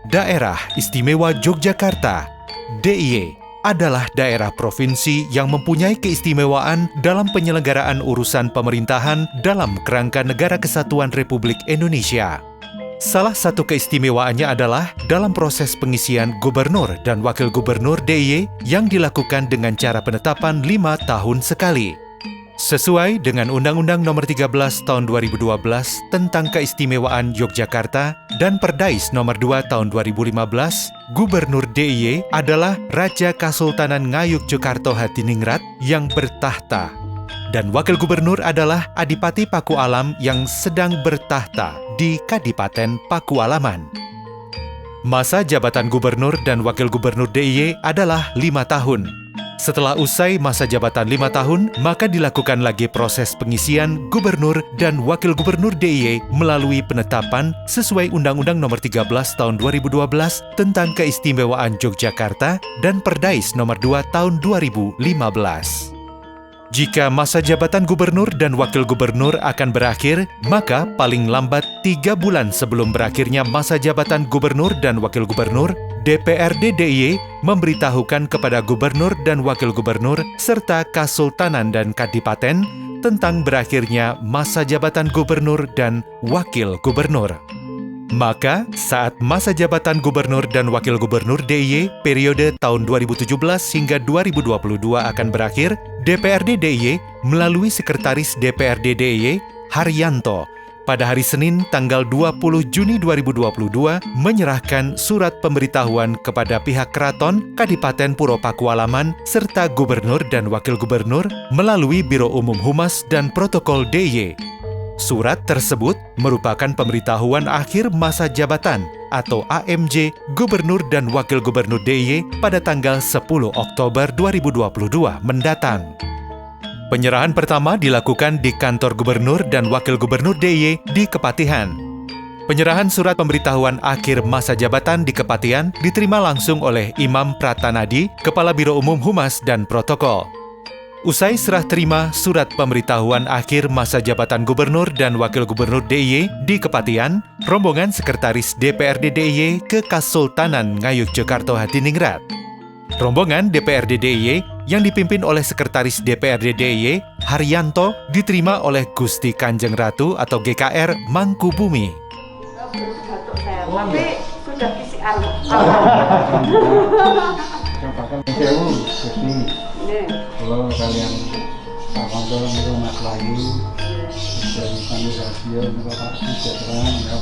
Daerah Istimewa Yogyakarta (DIY) adalah daerah provinsi yang mempunyai keistimewaan dalam penyelenggaraan urusan pemerintahan dalam kerangka Negara Kesatuan Republik Indonesia. Salah satu keistimewaannya adalah dalam proses pengisian gubernur dan wakil gubernur DIY yang dilakukan dengan cara penetapan 5 tahun sekali. Sesuai dengan Undang-Undang Nomor 13 Tahun 2012 tentang Keistimewaan Yogyakarta dan Perdais Nomor 2 Tahun 2015, Gubernur DIY adalah Raja Kasultanan Ngayogyakarta Hadiningrat yang bertahta. Dan Wakil Gubernur adalah Adipati Pakualam yang sedang bertahta di Kadipaten Pakualaman. Masa jabatan Gubernur dan Wakil Gubernur DIY adalah 5 tahun. Setelah usai masa jabatan 5 tahun, maka dilakukan lagi proses pengisian Gubernur dan Wakil Gubernur DIY melalui penetapan sesuai Undang-Undang Nomor 13 Tahun 2012 tentang Keistimewaan Yogyakarta dan Perdais Nomor 2 Tahun 2015. Jika masa jabatan gubernur dan wakil gubernur akan berakhir, maka paling lambat 3 bulan sebelum berakhirnya masa jabatan gubernur dan wakil gubernur, DPRD DIY memberitahukan kepada gubernur dan wakil gubernur serta Kasultanan dan Kadipaten tentang berakhirnya masa jabatan gubernur dan wakil gubernur. Maka, saat masa jabatan gubernur dan wakil gubernur DIY periode tahun 2017 hingga 2022 akan berakhir, DPRD DIY melalui Sekretaris DPRD DIY, Haryanto, pada hari Senin tanggal 20 Juni 2022 menyerahkan surat pemberitahuan kepada pihak Keraton, Kadipaten Puro Pakualaman, serta Gubernur dan Wakil Gubernur melalui Biro Umum Humas dan Protokol DIY. Surat tersebut merupakan pemberitahuan akhir masa jabatan atau AMJ Gubernur dan Wakil Gubernur DIY pada tanggal 10 Oktober 2022 mendatang. Penyerahan pertama dilakukan di kantor Gubernur dan Wakil Gubernur DIY di Kepatihan. Penyerahan surat pemberitahuan akhir masa jabatan di Kepatihan diterima langsung oleh Imam Pratanadi, Kepala Biro Umum Humas dan Protokol. Usai serah terima surat pemberitahuan akhir masa jabatan Gubernur dan Wakil Gubernur DIY di Kepatihan, rombongan Sekretaris DPRD DIY ke Kasultanan Ngayogyakarta Hadiningrat. Rombongan DPRD DIY yang dipimpin oleh Sekretaris DPRD DIY, Haryanto, diterima oleh Gusti Kanjeng Ratu atau GKR Mangkubumi. Tapi sudah PCR. Kalau kalian sama dalam rumah lagi jadi kandidasi juga Pak Sejahteraan ya.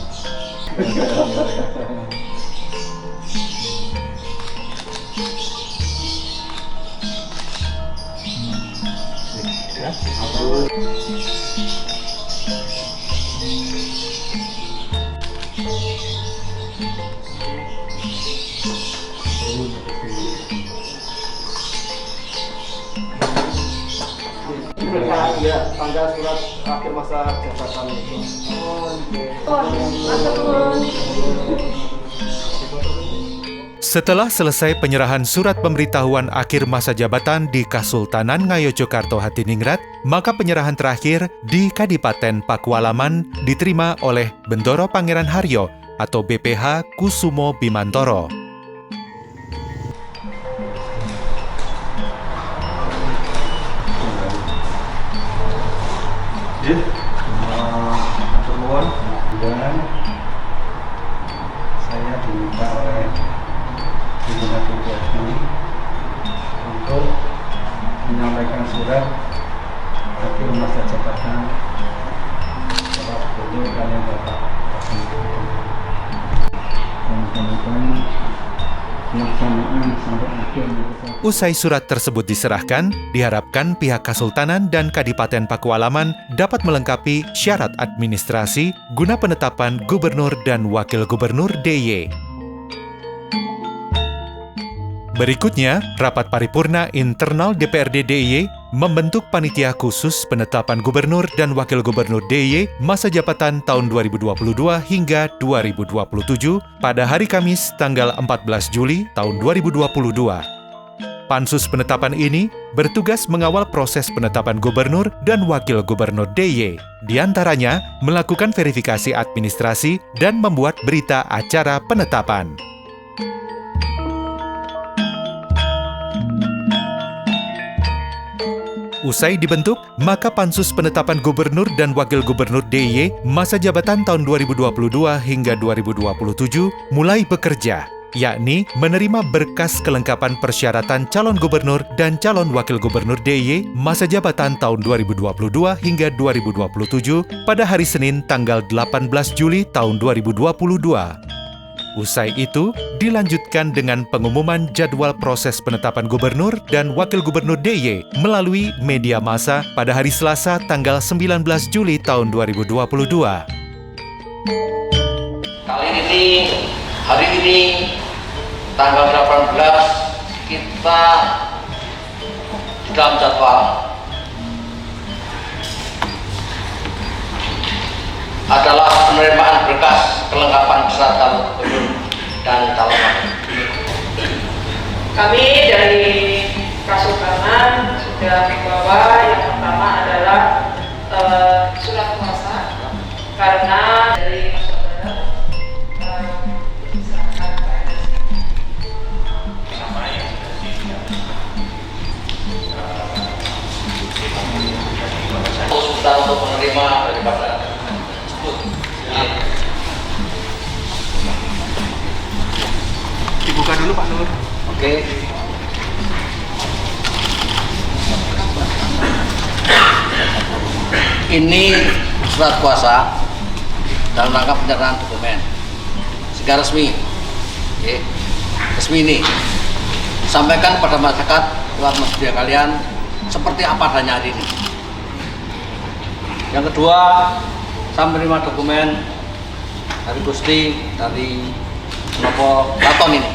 Ya, tanggal surat akhir masa jabatan itu. Setelah selesai penyerahan surat pemberitahuan akhir masa jabatan di Kasultanan Ngayogyakarta Hadiningrat, maka penyerahan terakhir di Kadipaten Pakualaman diterima oleh Bendoro Pangeran Haryo atau BPH Kusumo Bimantoro. Pertemuan dan saya diminta oleh pimpinan PPSI untuk menyampaikan surat akhir masa jabatan Bapak Gubernur dan Bapak Wakil Gubernur. Pelaksanaan sampai akhir. Usai surat tersebut diserahkan, diharapkan pihak Kasultanan dan Kadipaten Pakualaman dapat melengkapi syarat administrasi guna penetapan Gubernur dan Wakil Gubernur DIY. Berikutnya, rapat paripurna internal DPRD DIY membentuk panitia khusus penetapan Gubernur dan Wakil Gubernur DIY masa jabatan tahun 2022 hingga 2027 pada hari Kamis tanggal 14 Juli tahun 2022. Pansus penetapan ini bertugas mengawal proses penetapan gubernur dan wakil gubernur DIY. Di antaranya, melakukan verifikasi administrasi dan membuat berita acara penetapan. Usai dibentuk, maka Pansus Penetapan Gubernur dan Wakil Gubernur DIY masa jabatan tahun 2022 hingga 2027 mulai bekerja, yakni menerima berkas kelengkapan persyaratan calon gubernur dan calon wakil gubernur DIY masa jabatan tahun 2022 hingga 2027 pada hari Senin tanggal 18 Juli tahun 2022. Usai itu, dilanjutkan dengan pengumuman jadwal proses penetapan gubernur dan wakil gubernur DIY melalui media massa pada hari Selasa tanggal 19 Juli tahun 2022. Hari ini, tanggal 18, kita sudah menjadwal adalah penerimaan berkas kelengkapan beserta calon gubernur dan calon wakil. Kami dari Kasultanan sudah membawa yang pertama adalah surat kuasa karena dari saudara sudah untuk menerima daripada Dibuka dulu Pak Nur. Oke. Ini surat kuasa dalam rangka penyerahan dokumen sehingga resmi. Oke. Resmi ini sampaikan kepada masyarakat lewat media kalian seperti apa adanya hari ini. Yang kedua, saya menerima dokumen dari Gusti, dari Nopo Katon ini.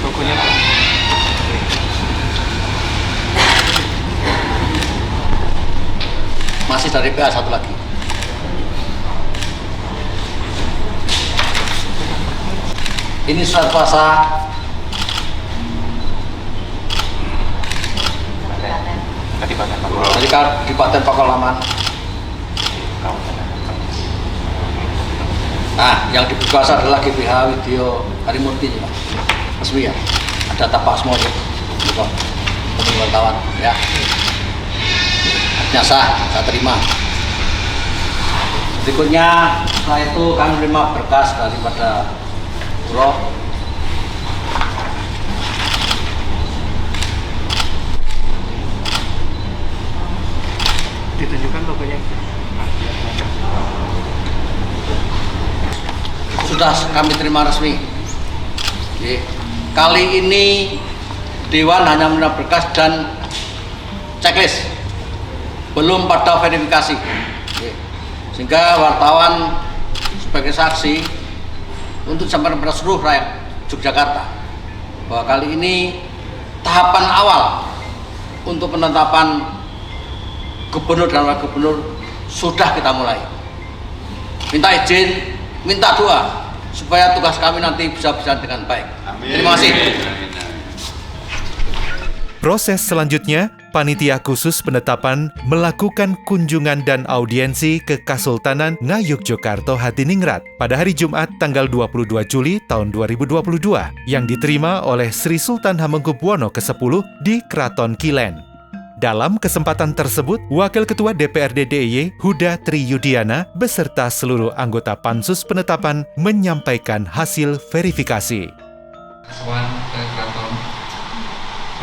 Logonya Pak. Masih dari PA satu lagi. Ini surat kuasa dari Kabupaten Pakualaman. Nah, yang diberkuasa adalah GBH Widyo Harimurti, Pak. Resmi ya. Ada tapak semua ya. Untuk wartawan ya. Artinya saya terima. Berikutnya, setelah itu kami menerima berkas daripada Bulog. Ditunjukkan logonya. Sudah kami terima resmi. Oke. Kali ini Dewan hanya menerima berkas dan checklist, belum pada verifikasi. Oke. Sehingga wartawan sebagai saksi untuk sampai pada seluruh rakyat Yogyakarta bahwa kali ini tahapan awal untuk penetapan gubernur dan wakil gubernur sudah kita mulai. Minta izin, minta doa supaya tugas kami nanti bisa berjalan dengan baik. Amin. Terima kasih. Proses selanjutnya, Panitia Khusus Penetapan melakukan kunjungan dan audiensi ke Kasultanan Ngayogyakarta Hadiningrat pada hari Jumat tanggal 22 Juli tahun 2022 yang diterima oleh Sri Sultan Hamengkubuwono ke-10 di Kraton Kilen. Dalam kesempatan tersebut, Wakil Ketua DPRD DIY Huda Triyudiana beserta seluruh anggota Pansus Penetapan menyampaikan hasil verifikasi. Soan ke Kraton.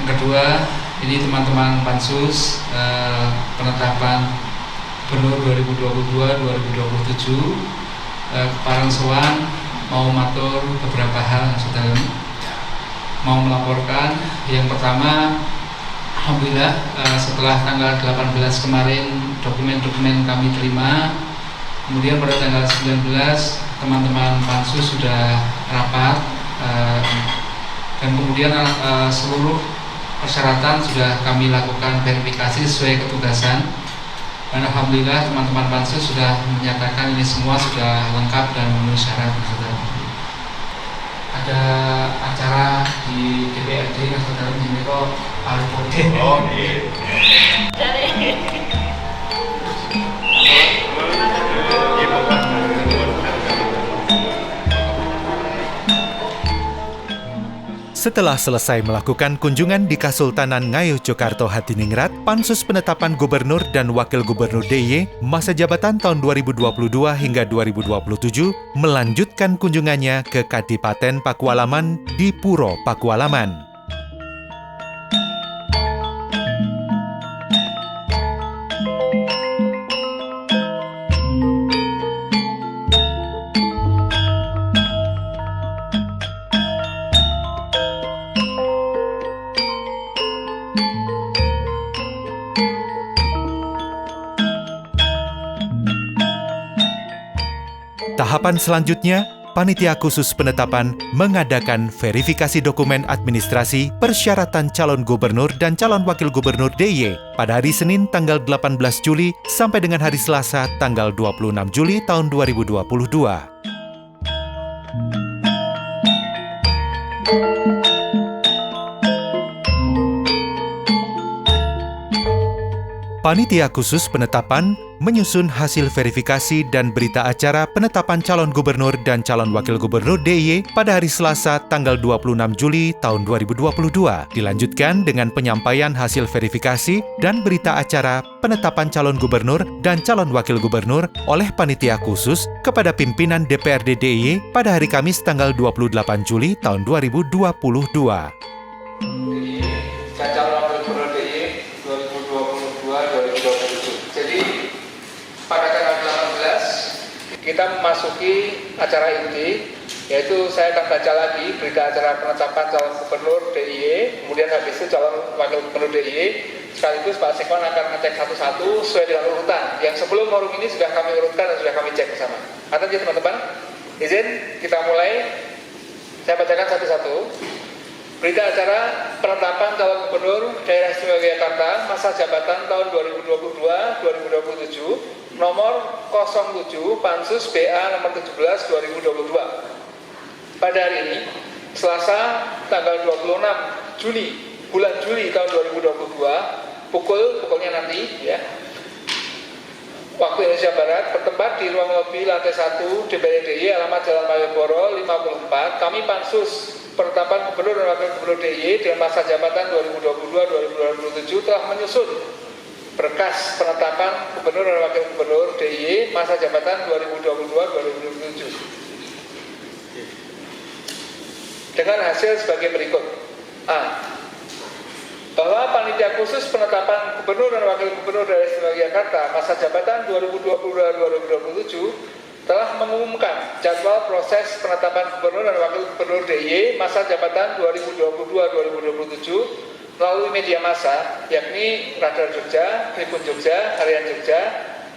Yang kedua, ini teman-teman Pansus penetapan Gubernur 2022-2027 Parang Soan mau matur beberapa hal sudah mau melaporkan. Yang pertama, alhamdulillah setelah tanggal 18 kemarin dokumen-dokumen kami terima, kemudian pada tanggal 19 teman-teman Pansus sudah rapat dan kemudian seluruh persyaratan sudah kami lakukan verifikasi sesuai ketugasan. Dan alhamdulillah teman-teman Pansus sudah menyatakan ini semua sudah lengkap dan memenuhi syarat. ada acara di DPRD yang saudara menika Alpode. Oh, Setelah selesai melakukan kunjungan di Kasultanan Ngayogyakarta Hadiningrat, Pansus Penetapan Gubernur dan Wakil Gubernur DIY masa jabatan tahun 2022 hingga 2027 melanjutkan kunjungannya ke Kadipaten Pakualaman di Puro Pakualaman. Tahapan selanjutnya, Panitia Khusus Penetapan mengadakan verifikasi dokumen administrasi persyaratan calon gubernur dan calon wakil gubernur DIY pada hari Senin tanggal 18 Juli sampai dengan hari Selasa tanggal 26 Juli tahun 2022. Panitia Khusus Penetapan menyusun hasil verifikasi dan berita acara penetapan calon gubernur dan calon wakil gubernur DIY pada hari Selasa tanggal 26 Juli tahun 2022. Dilanjutkan dengan penyampaian hasil verifikasi dan berita acara penetapan calon gubernur dan calon wakil gubernur oleh Panitia Khusus kepada pimpinan DPRD DIY pada hari Kamis tanggal 28 Juli tahun 2022. Kita memasuki acara inti, yaitu saya akan baca lagi berita acara penetapan calon gubernur DIY, kemudian habis itu calon wakil gubernur DIY, sekaligus Pak Sekwan akan ngecek satu-satu sesuai dengan urutan. Yang sebelum forum ini sudah kami urutkan dan sudah kami cek bersama. Atas ya teman-teman, izin kita mulai. Saya bacakan satu-satu. Berita acara penetapan calon gubernur Daerah Istimewa Yogyakarta masa jabatan tahun 2022-2027. Nomor 07 Pansus BA nomor 17 2022. Pada hari ini, Selasa tanggal 26 Juli, bulan Juli tahun 2022, pukul-pukulnya nanti ya. Waktu Indonesia Barat, bertempat di ruang lobi lantai 1 DPRD DIY alamat Jalan Malioboro 54. Kami Pansus Penetapan Gubernur dan Wakil Gubernur DIY dengan masa jabatan 2022-2027 telah menyusun berkas penetapan Gubernur dan Wakil Gubernur DIY masa jabatan 2022-2027 dengan hasil sebagai berikut. A. Bahwa Panitia Khusus Penetapan Gubernur dan Wakil Gubernur Daerah Istimewa Yogyakarta masa jabatan 2022-2027 telah mengumumkan jadwal proses penetapan Gubernur dan Wakil Gubernur DIY masa jabatan 2022-2027 melalui media massa, yakni Radar Jogja, Tribun Jogja, Harian Jogja,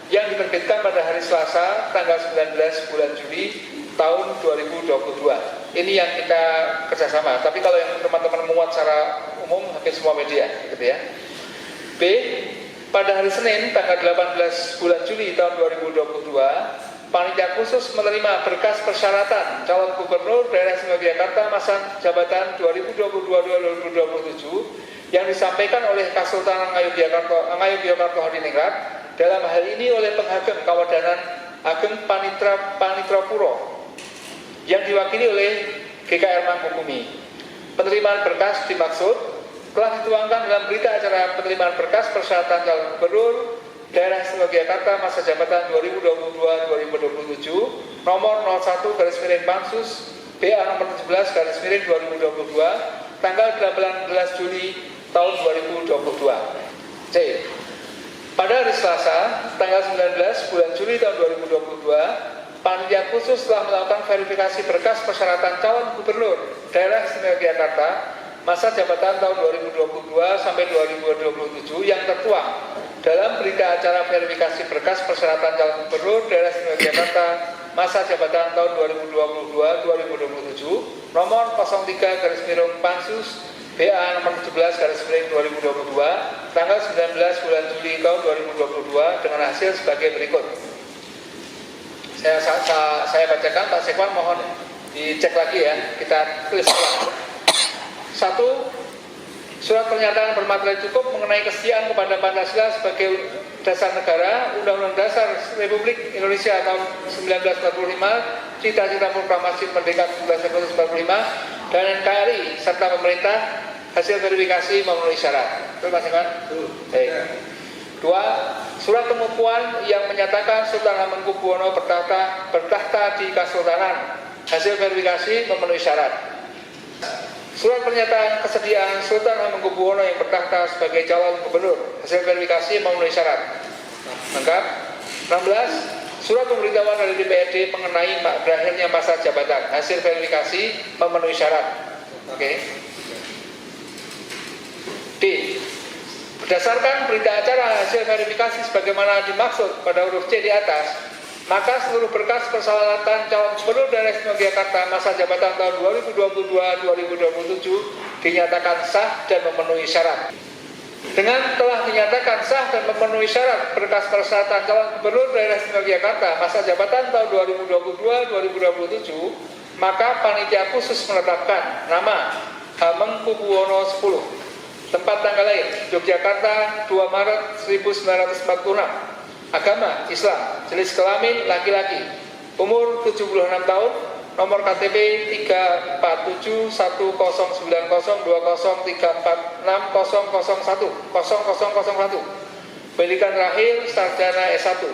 yang diterbitkan pada hari Selasa, tanggal 19 bulan Juli tahun 2022. Ini yang kita kerjasama. Tapi kalau yang teman-teman muat secara umum, hampir semua media, gitu ya. B. Pada hari Senin, tanggal 18 bulan Juli tahun 2022, Panitia Khusus menerima berkas persyaratan calon gubernur Daerah Istimewa Yogyakarta masa jabatan 2022-2027 yang disampaikan oleh Kasultanan Ngayogyakarta Hadiningrat, dalam hal ini oleh Penghageng Kawadanan Ageng Panitra Puro yang diwakili oleh GKR Mangkubumi. Penerimaan berkas dimaksud telah dituangkan dalam berita acara penerimaan berkas persyaratan calon gubernur Daerah Istimewa Yogyakarta masa jabatan 2022-2027 nomor 01 Pansus BA nomor 17 2022 tanggal 18 Juli tahun 2022. C. Pada hari Selasa tanggal 19 bulan Juli tahun 2022, Panitia Khusus telah melakukan verifikasi berkas persyaratan calon gubernur Daerah Istimewa Yogyakarta masa jabatan tahun 2022 sampai 2027 yang tertuang dalam berita acara verifikasi berkas persyaratan calon gubernur Daerah Istimewa Yogyakarta masa jabatan tahun 2022-2027 nomor 03 Pansus BA nomor 17 2022 tanggal 19 bulan Juli tahun 2022 dengan hasil sebagai berikut. Saya bacakan, Pak Sekwan mohon dicek lagi ya, kita tulis ulang. 1. Surat pernyataan bermaterai cukup mengenai kesetiaan kepada Pancasila sebagai dasar negara, Undang-Undang Dasar Republik Indonesia tahun 1945, Cita-cita Proklamasi Merdeka 17 Agustus 45, dan NKRI serta pemerintah. Hasil verifikasi memenuhi syarat. Betul Mas Iman? Baik. 2. Surat pengukuhan yang menyatakan Sultan Hamengkubuwono bertahta di Kesultanan. Hasil verifikasi memenuhi syarat. Surat pernyataan kesediaan Sultan Hamengkubuwono yang bertahta sebagai calon gubernur. Hasil verifikasi memenuhi syarat. Lengkap. 16. Surat pemberitahuan dari DPRD mengenai berakhirnya masa jabatan. Hasil verifikasi memenuhi syarat. Oke. D. Berdasarkan berita acara hasil verifikasi sebagaimana dimaksud pada huruf C di atas, maka seluruh berkas persyaratan calon gubernur daerah istimewa Yogyakarta masa jabatan tahun 2022-2027 dinyatakan sah dan memenuhi syarat. Dengan telah dinyatakan sah dan memenuhi syarat berkas persyaratan calon gubernur daerah istimewa Yogyakarta masa jabatan tahun 2022-2027, maka panitia khusus menetapkan nama Hamengkubuwono 10. Tempat tanggal lahir Yogyakarta 2 Maret 1946. Agama Islam, jenis kelamin laki-laki, umur 76 tahun, nomor KTP 3471020346001, pendidikan terakhir sarjana S1,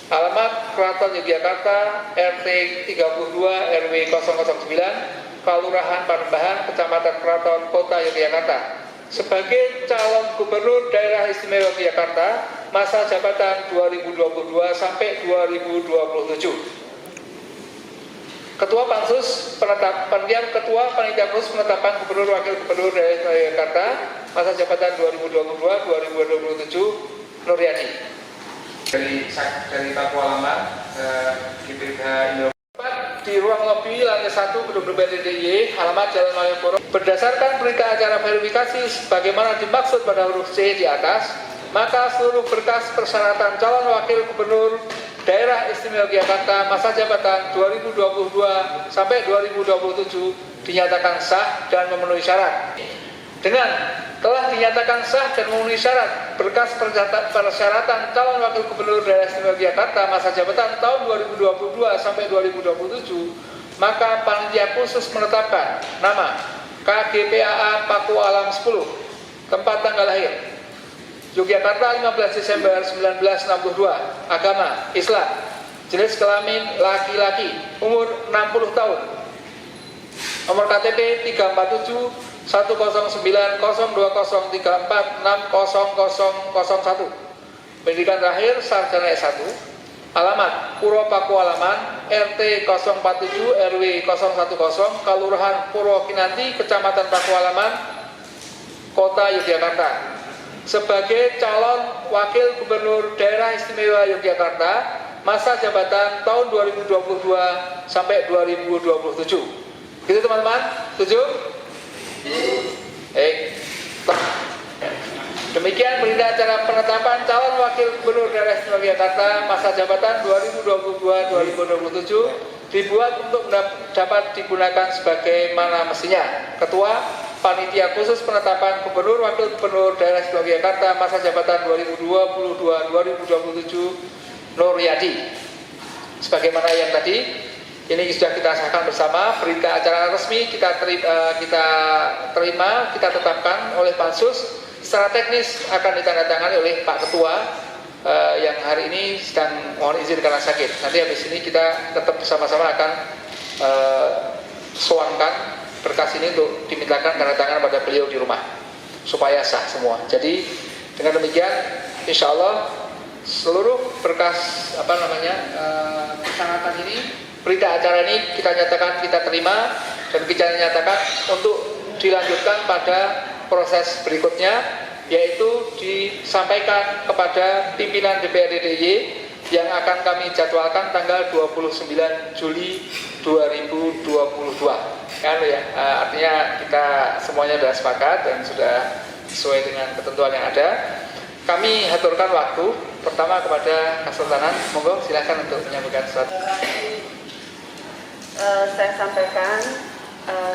alamat Keraton Yogyakarta, RT 32 RW 009, Kelurahan Panembahan, Kecamatan Keraton, Kota Yogyakarta, sebagai calon gubernur daerah istimewa Yogyakarta masa jabatan 2022 sampai 2027. Ketua Pansus penetapan Ketua Panitia Khusus penetapan Gubernur Wakil Gubernur daerah istimewa Yogyakarta masa jabatan 2022-2027 Nuryadi. Dari Paku Alamat GBH Indo. Di ruang lobi lantai 1 gedung DPRD DIY, alamat Jalan Malioboro. Berdasarkan berita acara verifikasi sebagaimana dimaksud pada huruf C di atas, maka seluruh berkas persyaratan calon wakil gubernur daerah istimewa Yogyakarta masa jabatan 2022 sampai 2027 dinyatakan sah dan memenuhi syarat. Dengan telah dinyatakan sah dan memenuhi syarat berkas persyaratan calon wakil gubernur daerah istimewa Yogyakarta masa jabatan tahun 2022 sampai 2027, maka panitia khusus menetapkan nama KGPAA Paku Alam 10, tempat tanggal lahir Yogyakarta 15 Desember 1962, agama Islam, jenis kelamin laki-laki, umur 60 tahun, nomor KTP 347 1090203460001, pendidikan terakhir sarjana S1, alamat Puro Paku Alaman, RT 047 RW 010, Kelurahan Purwokinanti, Kecamatan Paku Alaman, Kota Yogyakarta, sebagai calon wakil gubernur daerah istimewa Yogyakarta masa jabatan tahun 2022 sampai 2027. Gitu teman-teman, setuju? Demikian berita acara penetapan calon wakil gubernur daerah istimewa Yogyakarta masa jabatan 2022-2027 dibuat untuk dapat digunakan sebagaimana mestinya. Ketua Panitia Khusus Penetapan Gubernur Wakil Gubernur Daerah Istimewa Yogyakarta masa jabatan 2022-2027 Nuryadi. Sebagaimana yang tadi, ini sudah kita sahkan bersama. Berita acara resmi kita terima, kita tetapkan oleh Pansus. Secara teknis akan ditandatangani oleh Pak Ketua yang hari ini sedang mohon izin karena sakit. Nanti habis ini kita tetap bersama-sama akan sowankan berkas ini untuk dimintakan tanda tangan pada beliau di rumah supaya sah semua. Jadi dengan demikian, insya Allah seluruh berkas persyaratan ini, berita acara ini kita nyatakan kita terima dan kita nyatakan untuk dilanjutkan pada proses berikutnya, yaitu disampaikan kepada pimpinan DPRD DIY yang akan kami jadwalkan tanggal 29 Juli 2022. Artinya kita semuanya sudah sepakat dan sudah sesuai dengan ketentuan yang ada. Kami haturkan waktu pertama kepada Kesultanan, monggo silakan untuk menyampaikan sesuatu. Saya sampaikan,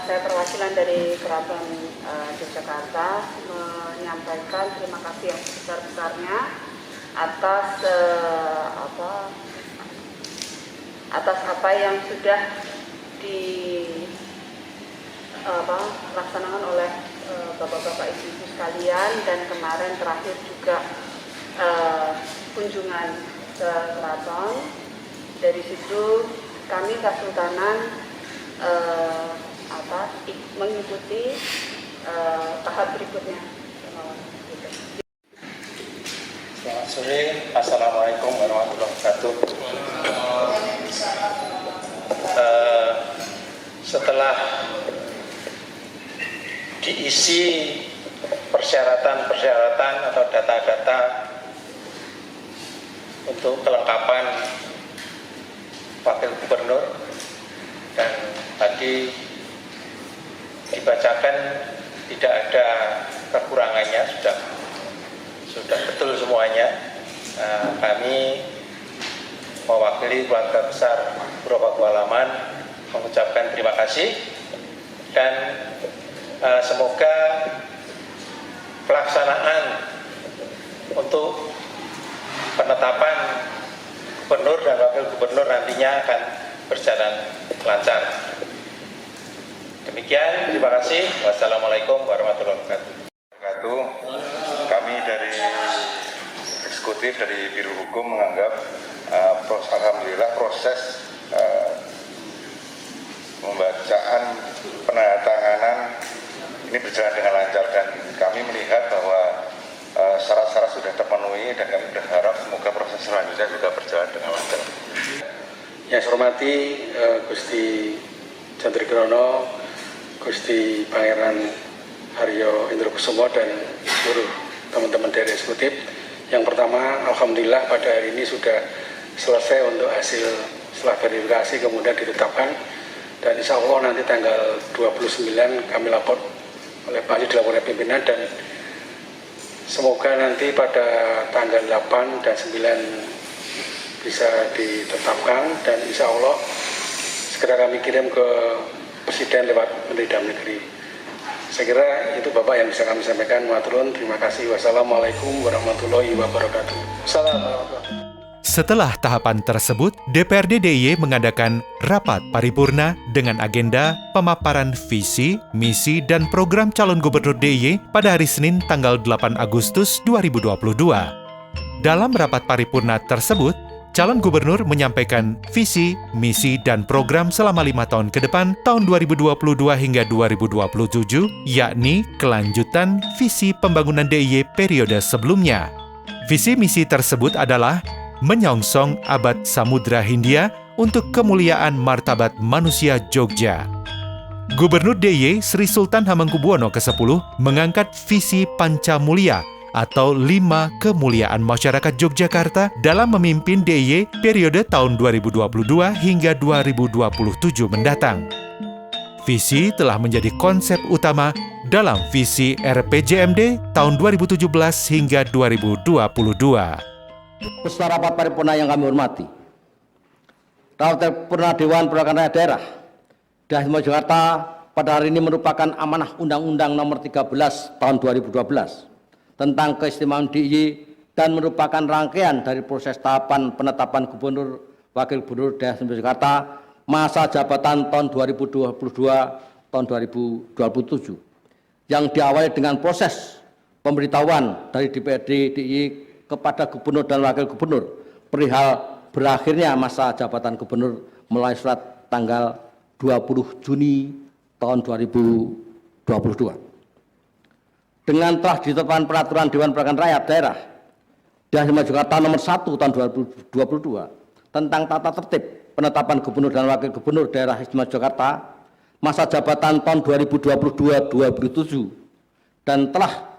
saya perwakilan dari Keraton Yogyakarta menyampaikan terima kasih yang sebesar-besarnya atas apa yang sudah dilaksanakan oleh bapak-bapak ibu-ibu sekalian, dan kemarin terakhir juga kunjungan ke keraton. Dari situ kami Kasultanan mengikuti tahap berikutnya. Selamat sore, Assalamualaikum warahmatullahi wabarakatuh. Setelah diisi persyaratan atau data-data untuk kelengkapan Wakil Gubernur, dan tadi dibacakan tidak ada kekurangannya, sudah betul semuanya. Kami mewakili keluarga besar Puro Pakualaman mengucapkan terima kasih, dan semoga pelaksanaan untuk penetapan gubernur dan wakil gubernur nantinya akan berjalan lancar. Demikian, terima kasih. Wassalamualaikum warahmatullahi wabarakatuh. Kami dari eksekutif dari Biro Hukum menganggap alhamdulillah proses pembacaan penandatanganan ini berjalan dengan lancar, dan kami melihat bahwa syarat-syarat sudah terpenuhi, dan kami berharap semoga proses selanjutnya juga berjalan dengan lancar. Yang saya hormati Gusti Candrigrono, Gusti Pangeran Haryo Indrokusumo, dan seluruh teman-teman dari eksekutif. Yang pertama, alhamdulillah pada hari ini sudah selesai untuk hasil setelah verifikasi kemudian ditetapkan, dan insya Allah nanti tanggal 29 kami lapor oleh Pak Haji dilaporkan pimpinan, dan semoga nanti pada tanggal 8 dan 9 bisa ditetapkan, dan insya Allah segera kami kirim ke Presiden lewat Menteri Dalam Negeri. Saya kira itu Bapak yang bisa kami sampaikan. Maturun, terima kasih. Wassalamualaikum warahmatullahi wabarakatuh. Assalamualaikum. Setelah tahapan tersebut, DPRD DIY mengadakan rapat paripurna dengan agenda pemaparan visi, misi, dan program calon gubernur DIY pada hari Senin tanggal 8 Agustus 2022. Dalam rapat paripurna tersebut, calon gubernur menyampaikan visi, misi, dan program selama 5 tahun ke depan tahun 2022 hingga 2027, yakni kelanjutan visi pembangunan DIY periode sebelumnya. Visi misi tersebut adalah menyongsong abad Samudra Hindia untuk kemuliaan martabat manusia Jogja. Gubernur DIY Sri Sultan Hamengkubuwono ke-10 mengangkat visi Pancamulya atau 5 kemuliaan masyarakat Yogyakarta dalam memimpin DIY periode tahun 2022 hingga 2027 mendatang. Visi telah menjadi konsep utama dalam visi RPJMD tahun 2017 hingga 2022. Peserta rapat paripurna yang kami hormati, rapat paripurna Dewan Perwakilan Rakyat Daerah Daerah Jakarta pada hari ini merupakan amanah Undang-Undang Nomor 13 Tahun 2012 tentang keistimewaan DIY, dan merupakan rangkaian dari proses tahapan penetapan Gubernur Wakil Gubernur Daerah Jakarta masa jabatan tahun 2022 tahun 2027, yang diawali dengan proses pemberitahuan dari DPRD DIY kepada Gubernur dan Wakil Gubernur perihal berakhirnya masa jabatan Gubernur melalui surat tanggal 20 Juni tahun 2022. Dengan telah ditetapkan peraturan Dewan Perwakilan Rakyat Daerah Jakarta nomor 1 tahun 2022 tentang tata tertib penetapan Gubernur dan Wakil Gubernur Daerah Istimewa Jakarta masa jabatan tahun 2022-2027, dan telah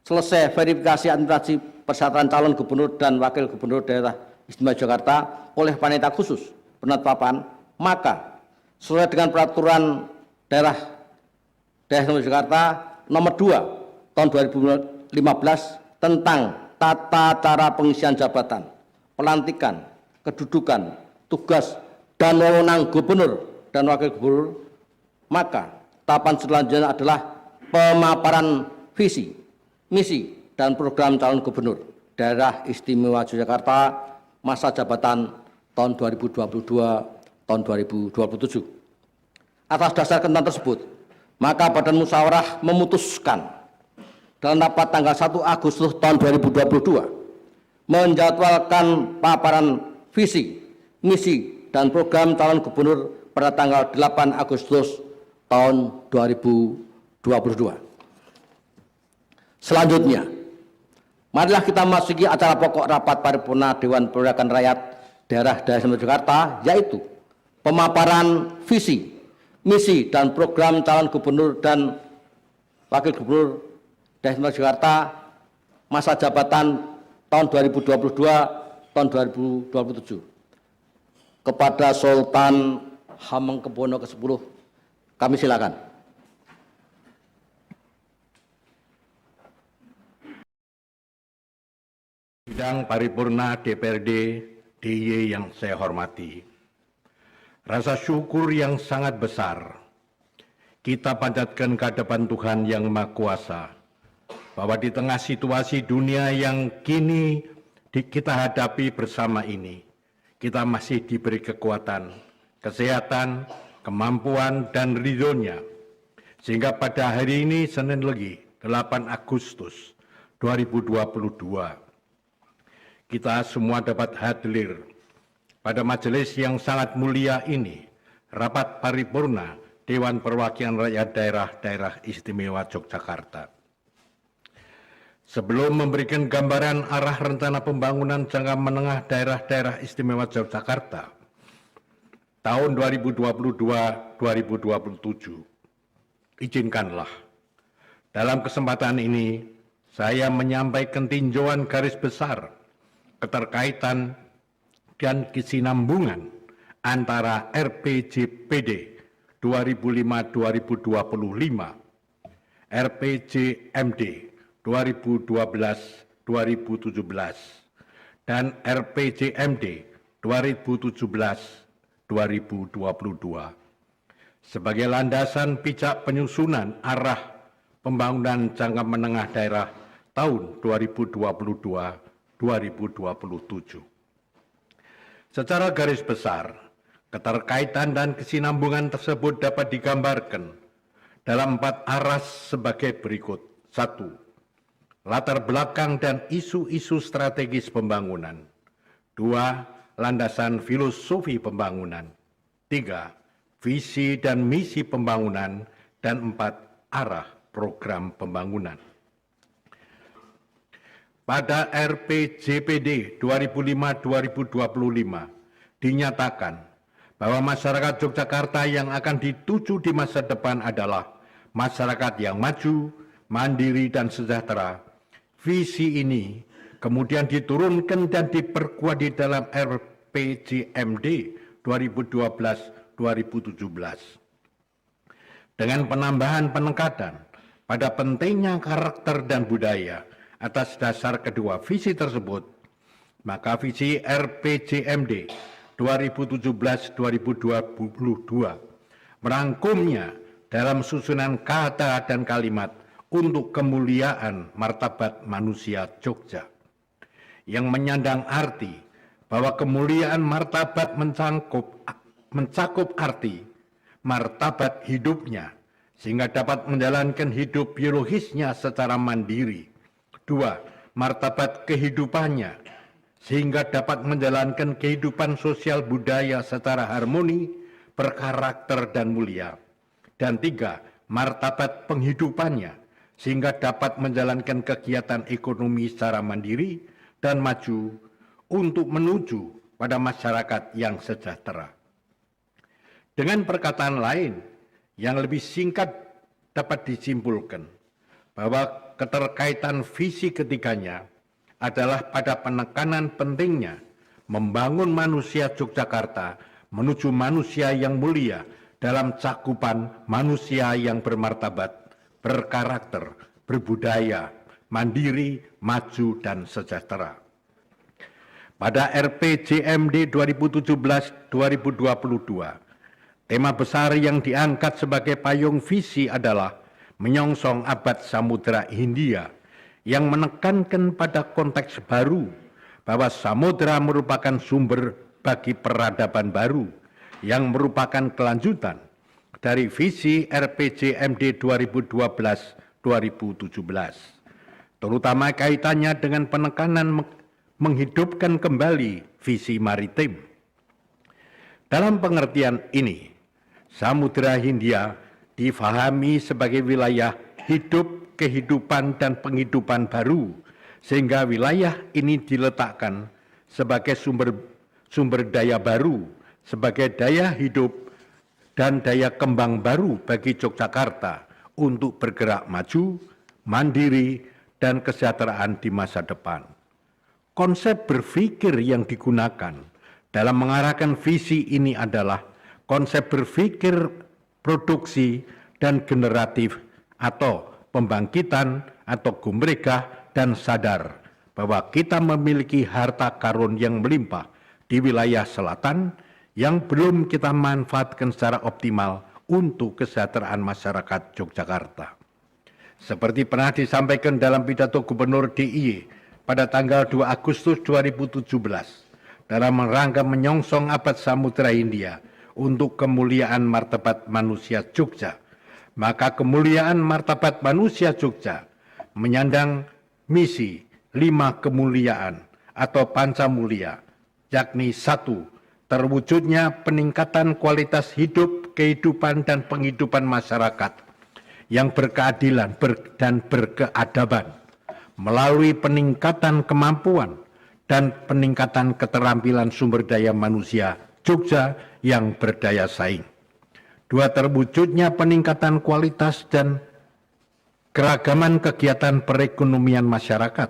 selesai verifikasi administrasi persyaratan calon gubernur dan wakil gubernur daerah istimewa Jakarta oleh panitia khusus penetapan, maka sesuai dengan peraturan daerah istimewa Jakarta nomor 2 tahun 2015 tentang tata cara pengisian jabatan, pelantikan, kedudukan, tugas, dan wewenang gubernur dan Wakil Gubernur, maka tahapan selanjutnya adalah pemaparan visi, misi, dan program calon gubernur Daerah Istimewa Yogyakarta masa jabatan tahun 2022 tahun 2027. Atas dasar ketentuan tersebut, maka Badan Musyawarah memutuskan dalam rapat tanggal 1 Agustus tahun 2022 menjadwalkan paparan visi, misi, dan program calon gubernur pada tanggal 8 Agustus tahun 2022. Selanjutnya, marilah kita masuki acara pokok rapat paripurna Dewan Perwakilan Rakyat Daerah Istimewa Yogyakarta, yaitu pemaparan visi, misi, dan program calon gubernur dan wakil gubernur Daerah Istimewa Yogyakarta masa jabatan tahun 2022 tahun 2027. Kepada Sultan Hamengkubuwono ke-10, kami silakan. Sidang paripurna DPRD DIY yang saya hormati, rasa syukur yang sangat besar kita panjatkan ke hadapan Tuhan Yang Maha Kuasa bahwa di tengah situasi dunia yang kini kita hadapi bersama ini, kita masih diberi kekuatan, kesehatan, kemampuan, dan ridhonya, sehingga pada hari ini Senin Legi 8 Agustus 2022 kita semua dapat hadir pada majelis yang sangat mulia ini, rapat paripurna Dewan Perwakilan Rakyat Daerah Istimewa Yogyakarta. Sebelum memberikan gambaran arah rencana pembangunan jangka menengah daerah Istimewa Yogyakarta tahun 2022-2027, izinkanlah dalam kesempatan ini saya menyampaikan tinjauan garis besar keterkaitan dan kesinambungan antara RPJPD 2005-2025, RPJMD 2012-2017, dan RPJMD 2017-2022 sebagai landasan pijak penyusunan arah pembangunan jangka menengah daerah tahun 2022-2027. Secara garis besar, keterkaitan dan kesinambungan tersebut dapat digambarkan dalam 4 aras sebagai berikut. 1. Latar belakang dan isu-isu strategis pembangunan. 2. Landasan filosofi pembangunan. 3. Visi dan misi pembangunan. Dan 4. Arah program pembangunan. Pada RPJPD 2005-2025 dinyatakan bahwa masyarakat Yogyakarta yang akan dituju di masa depan adalah masyarakat yang maju, mandiri, dan sejahtera. Visi ini kemudian diturunkan dan diperkuat di dalam RPJMD 2012-2017 dengan penambahan penekanan pada pentingnya karakter dan budaya. Atas dasar kedua visi tersebut, maka visi RPJMD 2017-2022 merangkumnya dalam susunan kata dan kalimat untuk kemuliaan martabat manusia Jogja, yang menyandang arti bahwa kemuliaan martabat mencakup arti martabat hidupnya, sehingga dapat menjalankan hidup biologisnya secara mandiri. 2. Martabat kehidupannya, sehingga dapat menjalankan kehidupan sosial budaya secara harmoni, berkarakter, dan mulia. Dan 3. Martabat penghidupannya, sehingga dapat menjalankan kegiatan ekonomi secara mandiri dan maju untuk menuju pada masyarakat yang sejahtera. Dengan perkataan lain yang lebih singkat dapat disimpulkan bahwa keterkaitan visi ketiganya adalah pada penekanan pentingnya membangun manusia Yogyakarta menuju manusia yang mulia dalam cakupan manusia yang bermartabat, berkarakter, berbudaya, mandiri, maju, dan sejahtera. Pada RPJMD 2017-2022, Tema besar yang diangkat sebagai payung visi adalah menyongsong abad Samudra Hindia yang menekankan pada konteks baru bahwa samudra merupakan sumber bagi peradaban baru yang merupakan kelanjutan dari visi RPJMD 2012-2017, terutama kaitannya dengan penekanan menghidupkan kembali visi maritim. Dalam pengertian ini, Samudra Hindia difahami sebagai wilayah hidup, kehidupan, dan penghidupan baru, sehingga wilayah ini diletakkan sebagai sumber daya baru, sebagai daya hidup dan daya kembang baru bagi Yogyakarta untuk bergerak maju, mandiri, dan kesejahteraan di masa depan. Konsep berpikir yang digunakan dalam mengarahkan visi ini adalah konsep berpikir produksi dan generatif atau pembangkitan atau gumregah dan sadar bahwa kita memiliki harta karun yang melimpah di wilayah selatan yang belum kita manfaatkan secara optimal untuk kesejahteraan masyarakat Yogyakarta. Seperti pernah disampaikan dalam pidato Gubernur DIY pada tanggal 2 Agustus 2017 dalam rangka menyongsong abad Samudra Hindia untuk kemuliaan martabat manusia Jogja, maka kemuliaan martabat manusia Jogja menyandang misi 5 kemuliaan atau pancamulia, yakni 1. Terwujudnya peningkatan kualitas hidup, kehidupan, dan penghidupan masyarakat yang berkeadilan dan berkeadaban melalui peningkatan kemampuan dan peningkatan keterampilan sumber daya manusia Jogja yang berdaya saing. 2. Terwujudnya peningkatan kualitas dan keragaman kegiatan perekonomian masyarakat,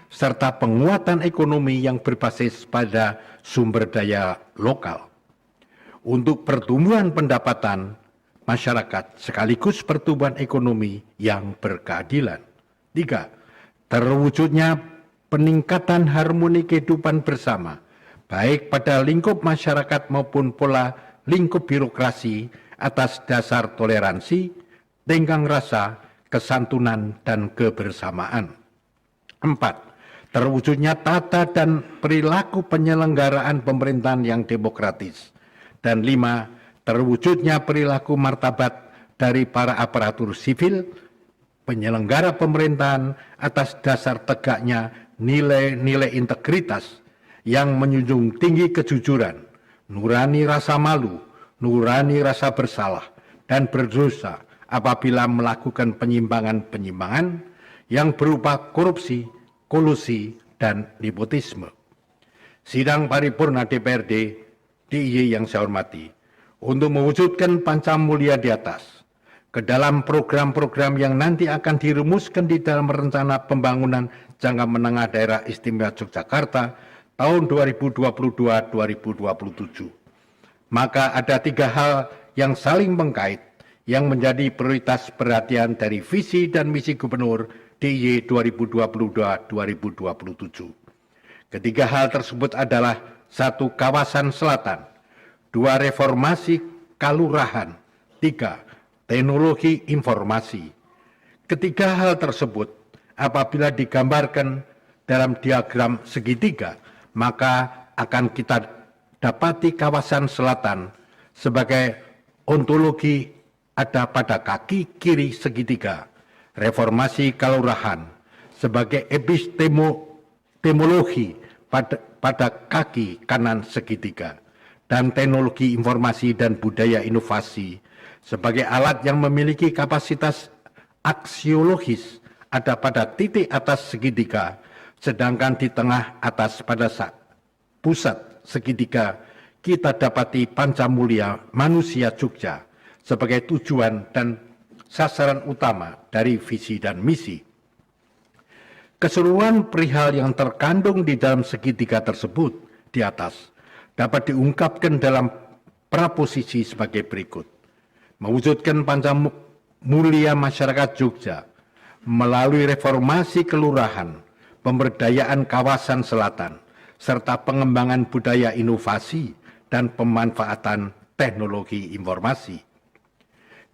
serta penguatan ekonomi yang berbasis pada sumber daya lokal. Untuk pertumbuhan pendapatan masyarakat sekaligus pertumbuhan ekonomi yang berkeadilan. 3. Terwujudnya peningkatan harmoni kehidupan bersama, baik pada lingkup masyarakat maupun pola lingkup birokrasi atas dasar toleransi, tenggang rasa, kesantunan, dan kebersamaan. 4. Terwujudnya tata dan perilaku penyelenggaraan pemerintahan yang demokratis. Dan 5. Terwujudnya perilaku martabat dari para aparatur sivil, penyelenggara pemerintahan atas dasar tegaknya nilai-nilai integritas yang menjunjung tinggi kejujuran, nurani rasa malu, nurani rasa bersalah, dan berdosa apabila melakukan penyimpangan-penyimpangan yang berupa korupsi, kolusi, dan nepotisme. Sidang paripurna DPRD DIY yang saya hormati, untuk mewujudkan pancamulya di atas, ke dalam program-program yang nanti akan dirumuskan di dalam rencana pembangunan jangka menengah daerah istimewa Yogyakarta tahun 2022-2027. Maka ada 3 hal yang saling mengkait yang menjadi prioritas perhatian dari visi dan misi Gubernur DIY 2022-2027. Ketiga hal tersebut adalah 1. Kawasan selatan, 2. Reformasi kalurahan, 3. Teknologi informasi. Ketiga hal tersebut apabila digambarkan dalam diagram segitiga, maka akan kita dapati kawasan selatan sebagai ontologi ada pada kaki kiri segitiga, reformasi kalurahan sebagai epistemologi pada kaki kanan segitiga, dan teknologi informasi dan budaya inovasi sebagai alat yang memiliki kapasitas aksiologis ada pada titik atas segitiga, sedangkan di tengah atas pada pusat segitiga kita dapati pancamulya manusia Jogja sebagai tujuan dan sasaran utama dari visi dan misi. Keseluruhan perihal yang terkandung di dalam segitiga tersebut di atas dapat diungkapkan dalam praposisi sebagai berikut. Mewujudkan pancamulya masyarakat Jogja melalui reformasi kelurahan, pemberdayaan kawasan selatan, serta pengembangan budaya inovasi dan pemanfaatan teknologi informasi.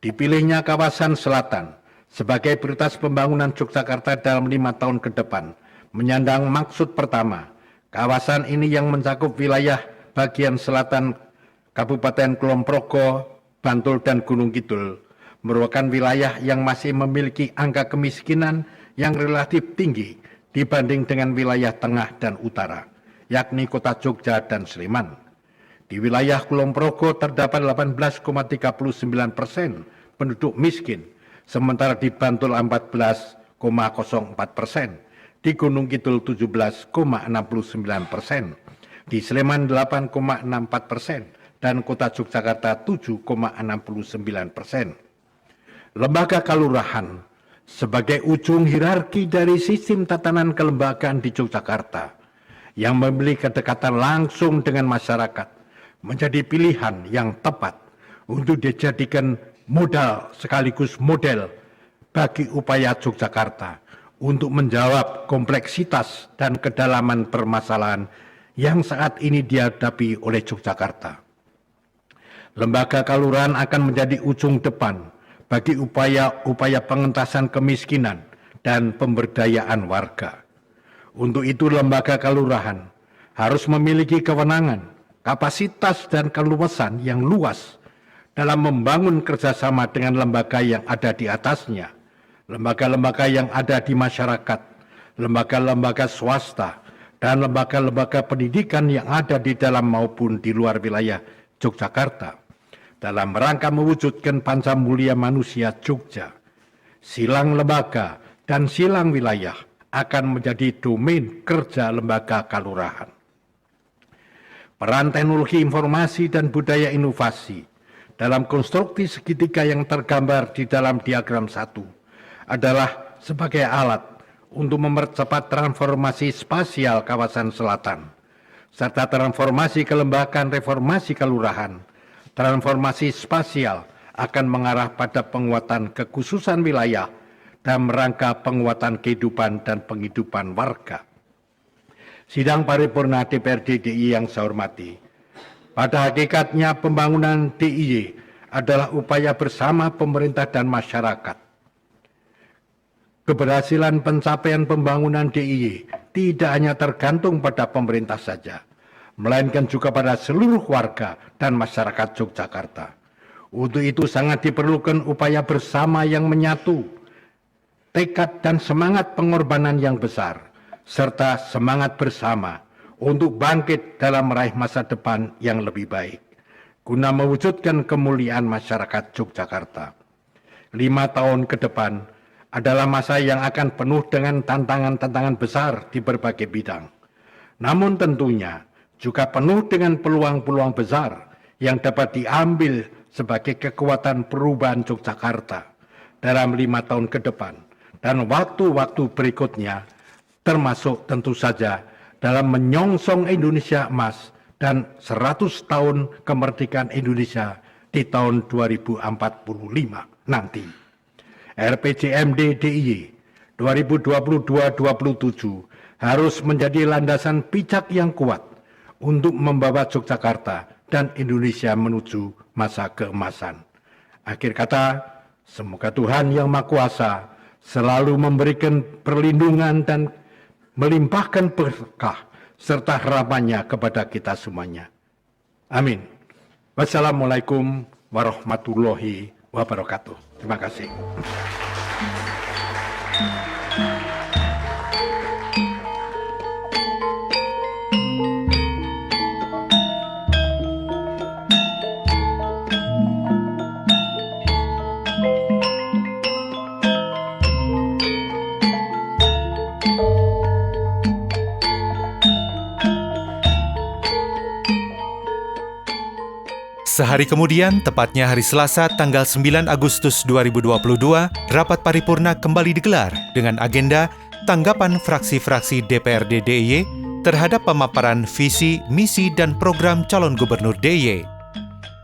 Dipilihnya kawasan selatan sebagai prioritas pembangunan Yogyakarta dalam 5 tahun ke depan menyandang maksud pertama, kawasan ini yang mencakup wilayah bagian selatan Kabupaten Kulon Progo, Bantul, dan Gunung Kidul merupakan wilayah yang masih memiliki angka kemiskinan yang relatif tinggi dibanding dengan wilayah tengah dan utara, yakni Kota Jogja dan Sleman. Di wilayah Kulon Progo terdapat 18,39% penduduk miskin, sementara di Bantul 14,04%, di Gunung Kidul 17,69%, di Sleman 8,64%, dan Kota Yogyakarta 7,69%. Lembaga kelurahan sebagai ujung hierarki dari sistem tatanan kelembagaan di Yogyakarta yang memiliki kedekatan langsung dengan masyarakat menjadi pilihan yang tepat untuk dijadikan modal sekaligus model bagi upaya Yogyakarta untuk menjawab kompleksitas dan kedalaman permasalahan yang saat ini dihadapi oleh Yogyakarta. Lembaga kelurahan akan menjadi ujung depan bagi upaya pengentasan kemiskinan dan pemberdayaan warga. Untuk itu lembaga kelurahan harus memiliki kewenangan, kapasitas dan keluasan yang luas dalam membangun kerjasama dengan lembaga yang ada di atasnya, lembaga-lembaga yang ada di masyarakat, lembaga-lembaga swasta, dan lembaga-lembaga pendidikan yang ada di dalam maupun di luar wilayah Yogyakarta dalam rangka mewujudkan panca mulia manusia Jogja. Silang lembaga dan silang wilayah akan menjadi domain kerja lembaga kelurahan. Peran teknologi informasi dan budaya inovasi dalam konstruksi segitiga yang tergambar di dalam diagram 1 adalah sebagai alat untuk mempercepat transformasi spasial kawasan selatan, serta transformasi kelembagaan reformasi kelurahan. Transformasi spasial akan mengarah pada penguatan kekhususan wilayah dalam rangka penguatan kehidupan dan penghidupan warga. Sidang paripurna DPRD DIY yang saya hormati, pada hakikatnya pembangunan DIY adalah upaya bersama pemerintah dan masyarakat. Keberhasilan pencapaian pembangunan DIY tidak hanya tergantung pada pemerintah saja, melainkan juga pada seluruh warga dan masyarakat Yogyakarta. Untuk itu sangat diperlukan upaya bersama yang menyatu, tekad dan semangat pengorbanan yang besar, serta semangat bersama untuk bangkit dalam meraih masa depan yang lebih baik, guna mewujudkan kemuliaan masyarakat Yogyakarta. 5 tahun ke depan adalah masa yang akan penuh dengan tantangan-tantangan besar di berbagai bidang. Namun tentunya juga penuh dengan peluang-peluang besar yang dapat diambil sebagai kekuatan perubahan Yogyakarta dalam 5 tahun ke depan dan waktu-waktu berikutnya, termasuk tentu saja dalam menyongsong Indonesia Emas dan 100 tahun kemerdekaan Indonesia di tahun 2045 nanti. RPJMD DIY 2022-2027 harus menjadi landasan pijak yang kuat untuk membawa Yogyakarta dan Indonesia menuju masa keemasan. Akhir kata, semoga Tuhan Yang Maha Kuasa selalu memberikan perlindungan dan melimpahkan berkah serta harapannya kepada kita semuanya. Amin. Wassalamualaikum warahmatullahi wabarakatuh. Terima kasih. Sehari kemudian, tepatnya hari Selasa tanggal 9 Agustus 2022, rapat paripurna kembali digelar dengan agenda tanggapan fraksi-fraksi DPRD DIY terhadap pemaparan visi, misi, dan program calon gubernur DIY.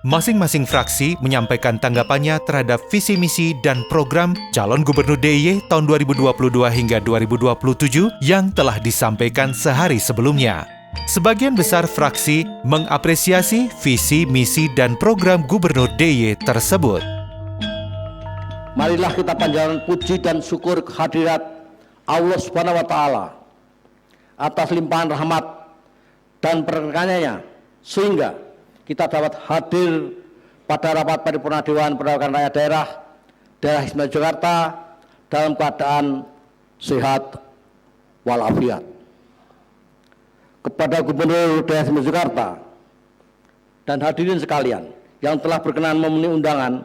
Masing-masing fraksi menyampaikan tanggapannya terhadap visi, misi, dan program calon gubernur DIY tahun 2022 hingga 2027 yang telah disampaikan sehari sebelumnya. Sebagian besar fraksi mengapresiasi visi, misi, dan program Gubernur DIY tersebut. Marilah kita panjatkan puji dan syukur kehadirat Allah Subhanahu wa Ta'ala atas limpahan rahmat dan perkenannya, sehingga kita dapat hadir pada rapat paripurna Dewan Perwakilan Rakyat Daerah Istimewa Yogyakarta dalam keadaan sehat walafiat. Kepada Gubernur Daerah Istimewa Yogyakarta dan hadirin sekalian yang telah berkenan memenuhi undangan,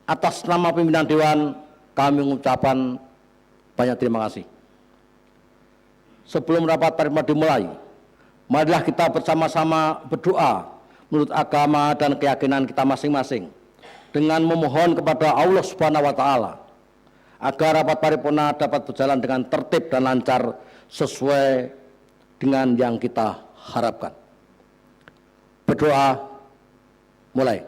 atas nama pimpinan Dewan kami mengucapkan banyak terima kasih. Sebelum rapat paripurna dimulai, marilah kita bersama-sama berdoa menurut agama dan keyakinan kita masing-masing dengan memohon kepada Allah Subhanahu wa Ta'ala agar rapat paripurna dapat berjalan dengan tertib dan lancar sesuai dengan yang kita harapkan. Berdoa mulai.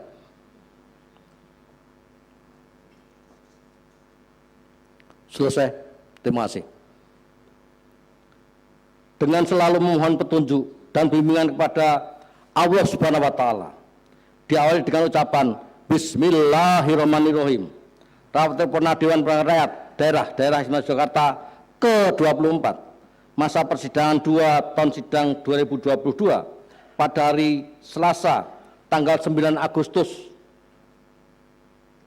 Selesai. Terima kasih. Dengan selalu memohon petunjuk dan bimbingan kepada Allah Subhanahu wa Ta'ala, diawali dengan ucapan Bismillahirrahmanirrahim. Rapat paripurna Dewan Perwakilan Rakyat Daerah Istimewa Yogyakarta ke-24, masa persidangan 2 tahun sidang 2022 pada hari Selasa tanggal 9 Agustus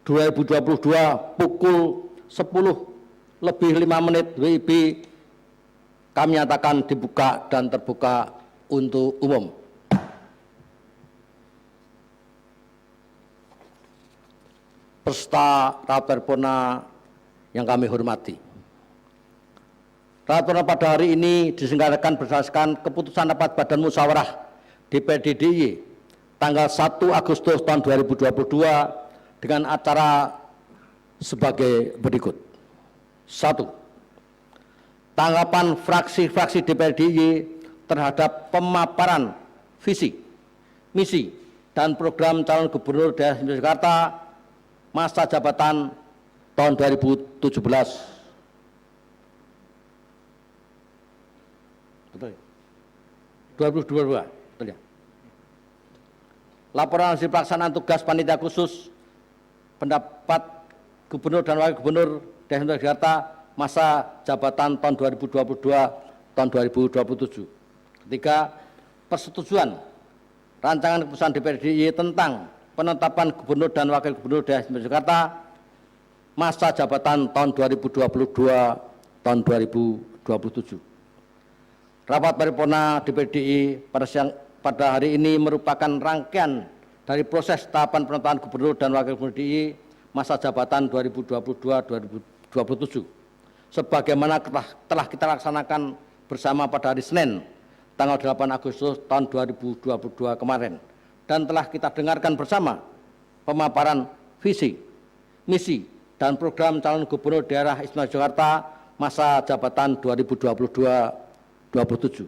2022 pukul 10:05 WIB kami nyatakan dibuka dan terbuka untuk umum. Peserta rapat paripurna yang kami hormati, rapat paripurna pada hari ini diselenggarakan berdasarkan keputusan rapat Badan Musyawarah DPRD DIY tanggal 1 Agustus tahun 2022 dengan acara sebagai berikut. 1. Tanggapan fraksi-fraksi DPRD DIY terhadap pemaparan visi, misi, dan program calon gubernur daerah istimewa Yogyakarta masa jabatan tahun 2017. Betul ya? 2022, betul ya? Laporan hasil pelaksanaan tugas panitia khusus pendapat gubernur dan wakil gubernur daerah istimewa Yogyakarta masa jabatan tahun 2022 tahun 2027. Ketiga, persetujuan rancangan keputusan DPRD DIY tentang penetapan gubernur dan wakil gubernur daerah istimewa Yogyakarta masa jabatan tahun 2022 tahun 2027. Rapat paripurna DPRD DIY pada hari ini merupakan rangkaian dari proses tahapan penetapan gubernur dan wakil gubernur DIY masa jabatan 2022-2027 sebagaimana telah kita laksanakan bersama pada hari Senin tanggal 8 Agustus tahun 2022 kemarin, dan telah kita dengarkan bersama pemaparan visi, misi, dan program calon gubernur daerah istimewa Yogyakarta masa jabatan 2022-2027.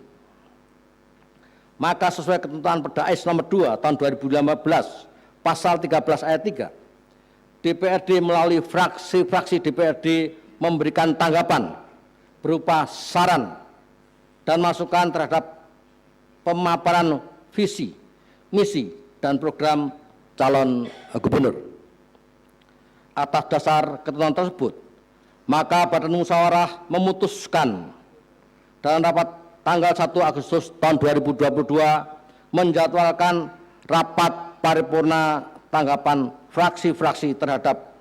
Maka sesuai ketentuan Perda S nomor 2 tahun 2015 pasal 13 ayat 3, DPRD melalui fraksi-fraksi DPRD memberikan tanggapan berupa saran dan masukan terhadap pemaparan visi, misi, dan program calon gubernur. Atas dasar ketentuan tersebut, maka Badan Musyawarah memutuskan dalam rapat tanggal 1 Agustus tahun 2022 menjadwalkan rapat paripurna tanggapan fraksi-fraksi terhadap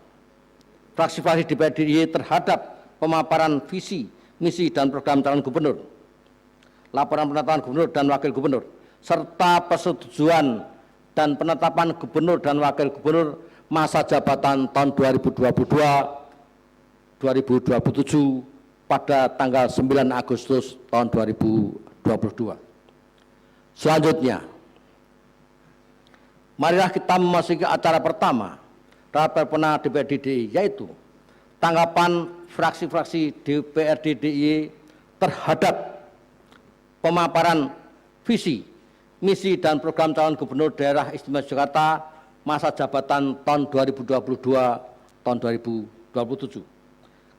fraksi-fraksi DPRD DIY terhadap pemaparan visi, misi, dan program calon gubernur, laporan penetapan gubernur dan wakil gubernur, serta persetujuan dan penetapan gubernur dan wakil gubernur masa jabatan tahun 2022-2027 pada tanggal 9 Agustus tahun 2022. Selanjutnya, marilah kita memasuki acara pertama rapat paripurna DPRD DIY, yaitu tanggapan fraksi-fraksi DPRD DIY terhadap pemaparan visi, misi, dan program calon gubernur daerah istimewa Yogyakarta masa jabatan tahun 2022 tahun 2027.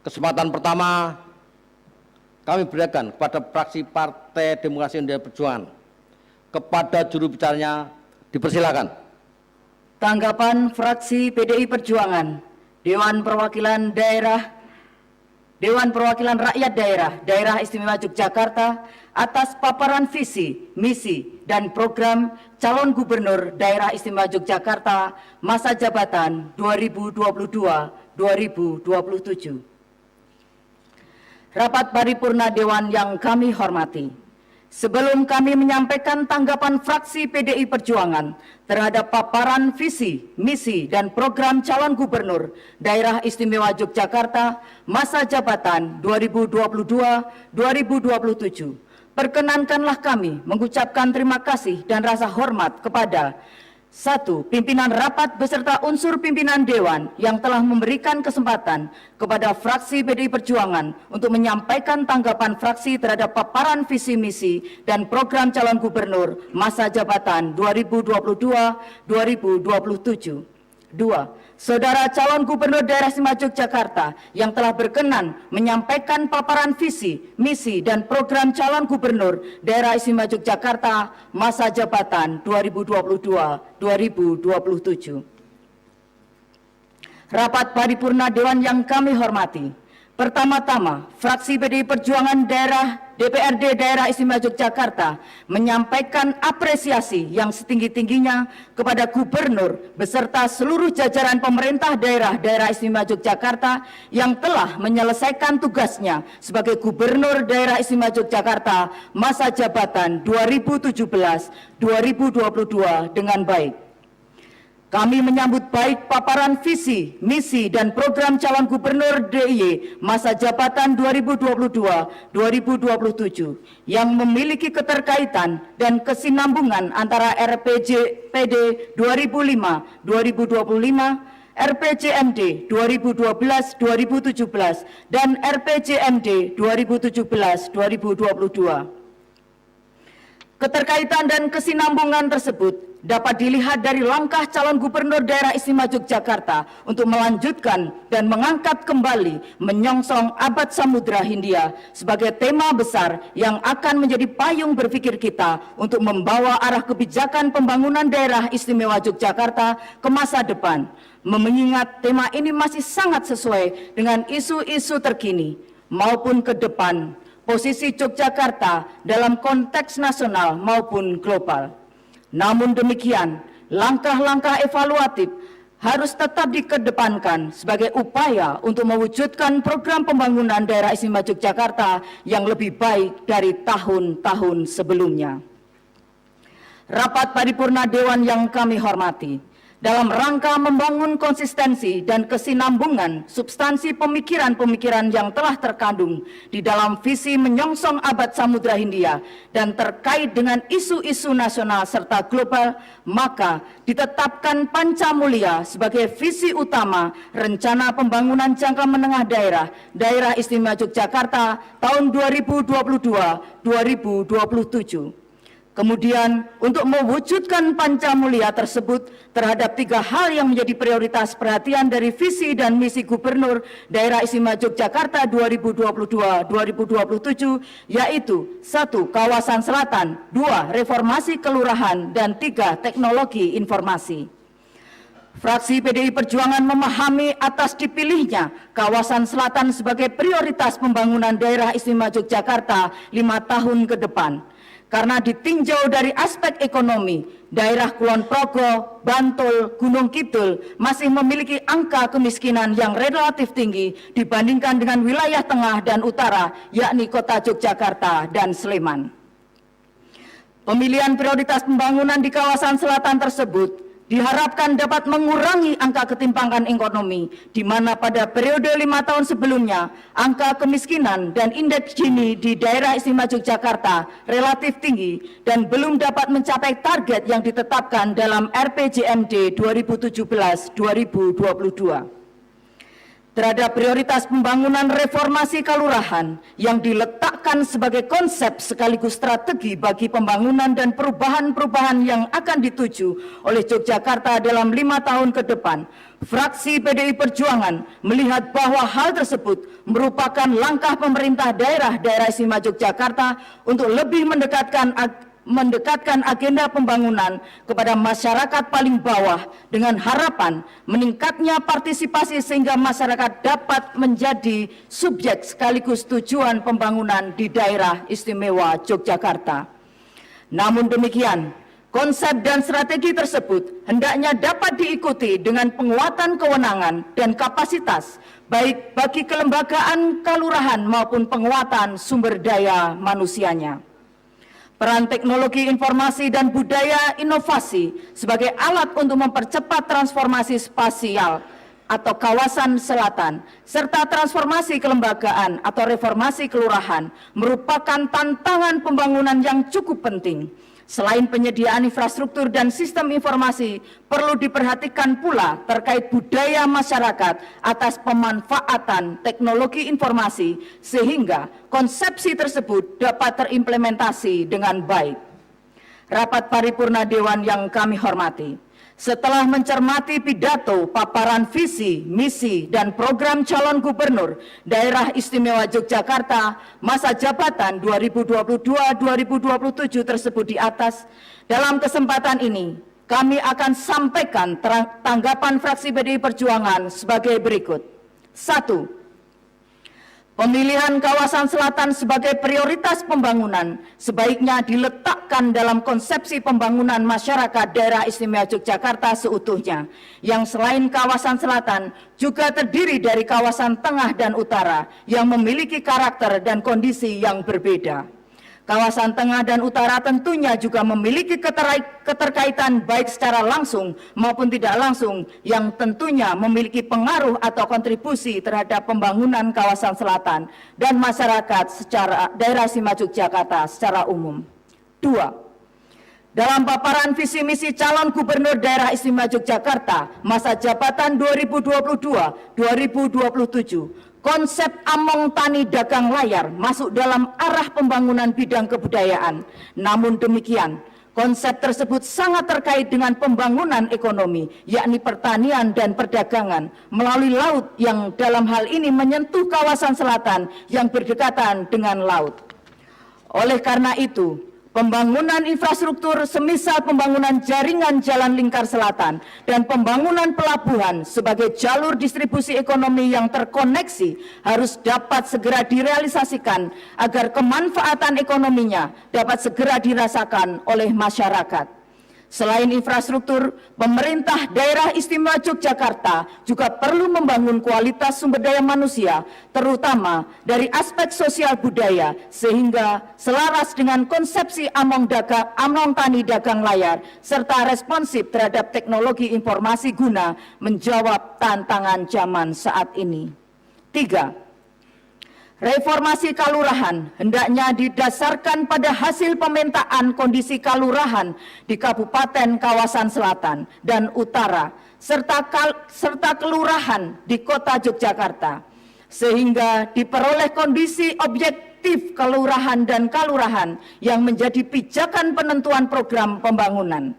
Kesempatan pertama kami berikan kepada fraksi Partai Demokrasi Indonesia Perjuangan. Kepada juru bicaranya dipersilakan. Tanggapan fraksi PDI Perjuangan, Dewan Perwakilan Rakyat Daerah Istimewa Yogyakarta atas paparan visi, misi, dan program calon gubernur Daerah Istimewa Yogyakarta masa jabatan 2022-2027. Rapat paripurna Dewan yang kami hormati, sebelum kami menyampaikan tanggapan fraksi PDI Perjuangan terhadap paparan visi, misi, dan program calon gubernur Daerah Istimewa Yogyakarta masa jabatan 2022-2027, perkenankanlah kami mengucapkan terima kasih dan rasa hormat kepada 1. Pimpinan rapat beserta unsur pimpinan Dewan yang telah memberikan kesempatan kepada fraksi PDI Perjuangan untuk menyampaikan tanggapan fraksi terhadap paparan visi misi dan program calon gubernur masa jabatan 2022-2027. 2. Saudara calon gubernur Daerah Istimewa Yogyakarta yang telah berkenan menyampaikan paparan visi, misi, dan program calon gubernur Daerah Istimewa Yogyakarta masa jabatan 2022-2027. Rapat paripurna Dewan yang kami hormati, pertama-tama, fraksi PDI Perjuangan DPRD Daerah Istimewa Yogyakarta menyampaikan apresiasi yang setinggi-tingginya kepada Gubernur beserta seluruh jajaran pemerintah Daerah Istimewa Yogyakarta yang telah menyelesaikan tugasnya sebagai Gubernur Daerah Istimewa Yogyakarta masa jabatan 2017-2022 dengan baik. Kami menyambut baik paparan visi, misi, dan program calon gubernur DIY masa jabatan 2022-2027 yang memiliki keterkaitan dan kesinambungan antara RPJMD 2005-2025, RPJMD 2012-2017, dan RPJMD 2017-2022. Keterkaitan dan kesinambungan tersebut dapat dilihat dari langkah calon gubernur Daerah Istimewa Yogyakarta untuk melanjutkan dan mengangkat kembali menyongsong abad Samudra Hindia sebagai tema besar yang akan menjadi payung berpikir kita untuk membawa arah kebijakan pembangunan Daerah Istimewa Yogyakarta ke masa depan. Mengingat tema ini masih sangat sesuai dengan isu-isu terkini maupun ke depan posisi Yogyakarta dalam konteks nasional maupun global. Namun demikian, langkah-langkah evaluatif harus tetap dikedepankan sebagai upaya untuk mewujudkan program pembangunan Daerah Istimewa Yogyakarta yang lebih baik dari tahun-tahun sebelumnya. Rapat paripurna Dewan yang kami hormati, dalam rangka membangun konsistensi dan kesinambungan substansi pemikiran-pemikiran yang telah terkandung di dalam visi menyongsong abad Samudra Hindia dan terkait dengan isu-isu nasional serta global, maka ditetapkan Pancamulya sebagai visi utama Rencana Pembangunan Jangka Menengah Daerah Istimewa Yogyakarta tahun 2022-2027. Kemudian untuk mewujudkan Pancamulya tersebut terhadap 3 hal yang menjadi prioritas perhatian dari visi dan misi Gubernur Daerah Istimewa Yogyakarta 2022-2027, yaitu 1. Kawasan Selatan, 2. Reformasi Kelurahan, dan 3. Teknologi Informasi. Fraksi PDI Perjuangan memahami atas dipilihnya kawasan selatan sebagai prioritas pembangunan Daerah Istimewa Yogyakarta 5 tahun ke depan. Karena ditinjau dari aspek ekonomi, daerah Kulon Progo, Bantul, Gunung Kidul masih memiliki angka kemiskinan yang relatif tinggi dibandingkan dengan wilayah tengah dan utara, yakni kota Yogyakarta dan Sleman. Pemilihan prioritas pembangunan di kawasan selatan tersebut diharapkan dapat mengurangi angka ketimpangan ekonomi, di mana pada periode 5 tahun sebelumnya, angka kemiskinan dan indeks Gini di Daerah Istimewa Yogyakarta relatif tinggi dan belum dapat mencapai target yang ditetapkan dalam RPJMD 2017-2022. terhadap prioritas pembangunan reformasi kelurahan yang diletakkan sebagai konsep sekaligus strategi bagi pembangunan dan perubahan-perubahan yang akan dituju oleh Yogyakarta dalam 5 tahun ke depan. Fraksi PDI Perjuangan melihat bahwa hal tersebut merupakan langkah pemerintah daerah istimewa Yogyakarta untuk lebih mendekatkan agenda pembangunan kepada masyarakat paling bawah dengan harapan meningkatnya partisipasi sehingga masyarakat dapat menjadi subjek sekaligus tujuan pembangunan di daerah istimewa Yogyakarta. Namun demikian, konsep dan strategi tersebut hendaknya dapat diikuti dengan penguatan kewenangan dan kapasitas baik bagi kelembagaan kelurahan maupun penguatan sumber daya manusianya. Peran teknologi informasi dan budaya inovasi sebagai alat untuk mempercepat transformasi spasial atau kawasan selatan, serta transformasi kelembagaan atau reformasi kelurahan merupakan tantangan pembangunan yang cukup penting. Selain penyediaan infrastruktur dan sistem informasi, perlu diperhatikan pula terkait budaya masyarakat atas pemanfaatan teknologi informasi sehingga konsepsi tersebut dapat terimplementasi dengan baik. Rapat paripurna Dewan yang kami hormati, setelah mencermati pidato, paparan visi, misi, dan program calon gubernur daerah istimewa Yogyakarta masa jabatan 2022-2027 tersebut di atas, dalam kesempatan ini kami akan sampaikan tanggapan fraksi PDI Perjuangan sebagai berikut. 1. Pemilihan kawasan selatan sebagai prioritas pembangunan sebaiknya diletakkan dalam konsepsi pembangunan masyarakat daerah istimewa Yogyakarta seutuhnya, yang selain kawasan selatan juga terdiri dari kawasan tengah dan utara yang memiliki karakter dan kondisi yang berbeda. Kawasan tengah dan utara tentunya juga memiliki keterkaitan baik secara langsung maupun tidak langsung yang tentunya memiliki pengaruh atau kontribusi terhadap pembangunan kawasan selatan dan masyarakat secara daerah istimewa Yogyakarta secara umum. 2. Dalam paparan visi misi calon gubernur daerah istimewa Yogyakarta masa jabatan 2022-2027, konsep Among Tani Dagang Layar masuk dalam arah pembangunan bidang kebudayaan. Namun demikian, konsep tersebut sangat terkait dengan pembangunan ekonomi, yakni pertanian dan perdagangan melalui laut yang dalam hal ini menyentuh kawasan selatan yang berdekatan dengan laut. Oleh karena itu, pembangunan infrastruktur semisal pembangunan jaringan jalan lingkar selatan dan pembangunan pelabuhan sebagai jalur distribusi ekonomi yang terkoneksi harus dapat segera direalisasikan agar kemanfaatan ekonominya dapat segera dirasakan oleh masyarakat. Selain infrastruktur, pemerintah daerah istimewa Yogyakarta juga perlu membangun kualitas sumber daya manusia, terutama dari aspek sosial budaya, sehingga selaras dengan konsepsi Among Tani Dagang Layar, serta responsif terhadap teknologi informasi guna menjawab tantangan zaman saat ini. 3. Reformasi kalurahan hendaknya didasarkan pada hasil pemetaan kondisi kalurahan di kabupaten kawasan selatan dan utara serta kelurahan di kota Yogyakarta, sehingga diperoleh kondisi objektif kelurahan dan kalurahan yang menjadi pijakan penentuan program pembangunan.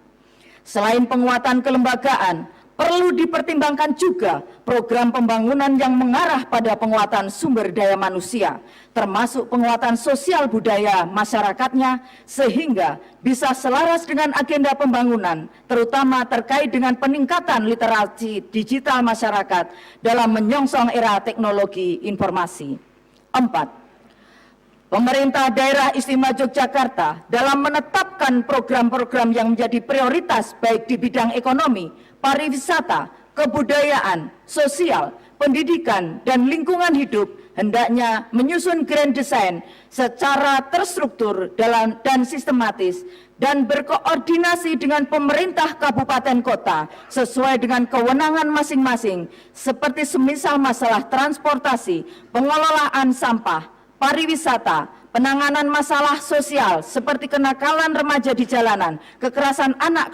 Selain penguatan kelembagaan, perlu dipertimbangkan juga program pembangunan yang mengarah pada penguatan sumber daya manusia, termasuk penguatan sosial budaya masyarakatnya, sehingga bisa selaras dengan agenda pembangunan, terutama terkait dengan peningkatan literasi digital masyarakat dalam menyongsong era teknologi informasi. 4. Pemerintah daerah istimewa Yogyakarta dalam menetapkan program-program yang menjadi prioritas baik di bidang ekonomi, pariwisata, kebudayaan, sosial, pendidikan, dan lingkungan hidup hendaknya menyusun grand design secara terstruktur dan sistematis dan berkoordinasi dengan pemerintah kabupaten kota sesuai dengan kewenangan masing-masing seperti semisal masalah transportasi, pengelolaan sampah, pariwisata, penanganan masalah sosial seperti kenakalan remaja di jalanan, kekerasan antar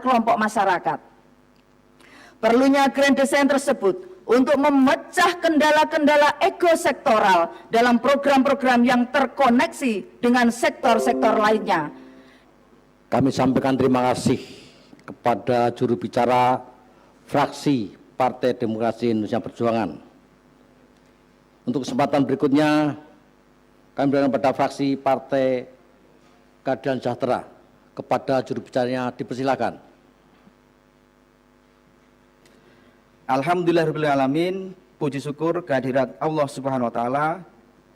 kelompok masyarakat. Perlunya grand design tersebut untuk memecah kendala-kendala ekosektoral dalam program-program yang terkoneksi dengan sektor-sektor lainnya. Kami sampaikan terima kasih kepada juru bicara fraksi Partai Demokrasi Indonesia Perjuangan. Untuk kesempatan berikutnya, kami berikan kepada fraksi Partai Keadilan Sejahtera. Kepada juru bicaranya dipersilakan. Alhamdulillahirrahmanirrahim, puji syukur kehadirat Allah Subhanahu wa Ta'ala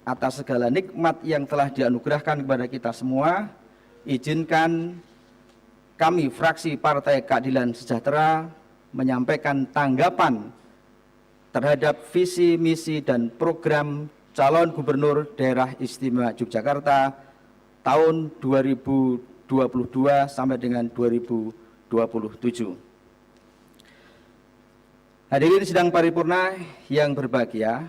atas segala nikmat yang telah dianugerahkan kepada kita semua. Izinkan kami fraksi Partai Keadilan Sejahtera menyampaikan tanggapan terhadap visi, misi, dan program calon gubernur daerah istimewa Yogyakarta tahun 2022 sampai dengan 2027. Hadirin sidang paripurna yang berbahagia,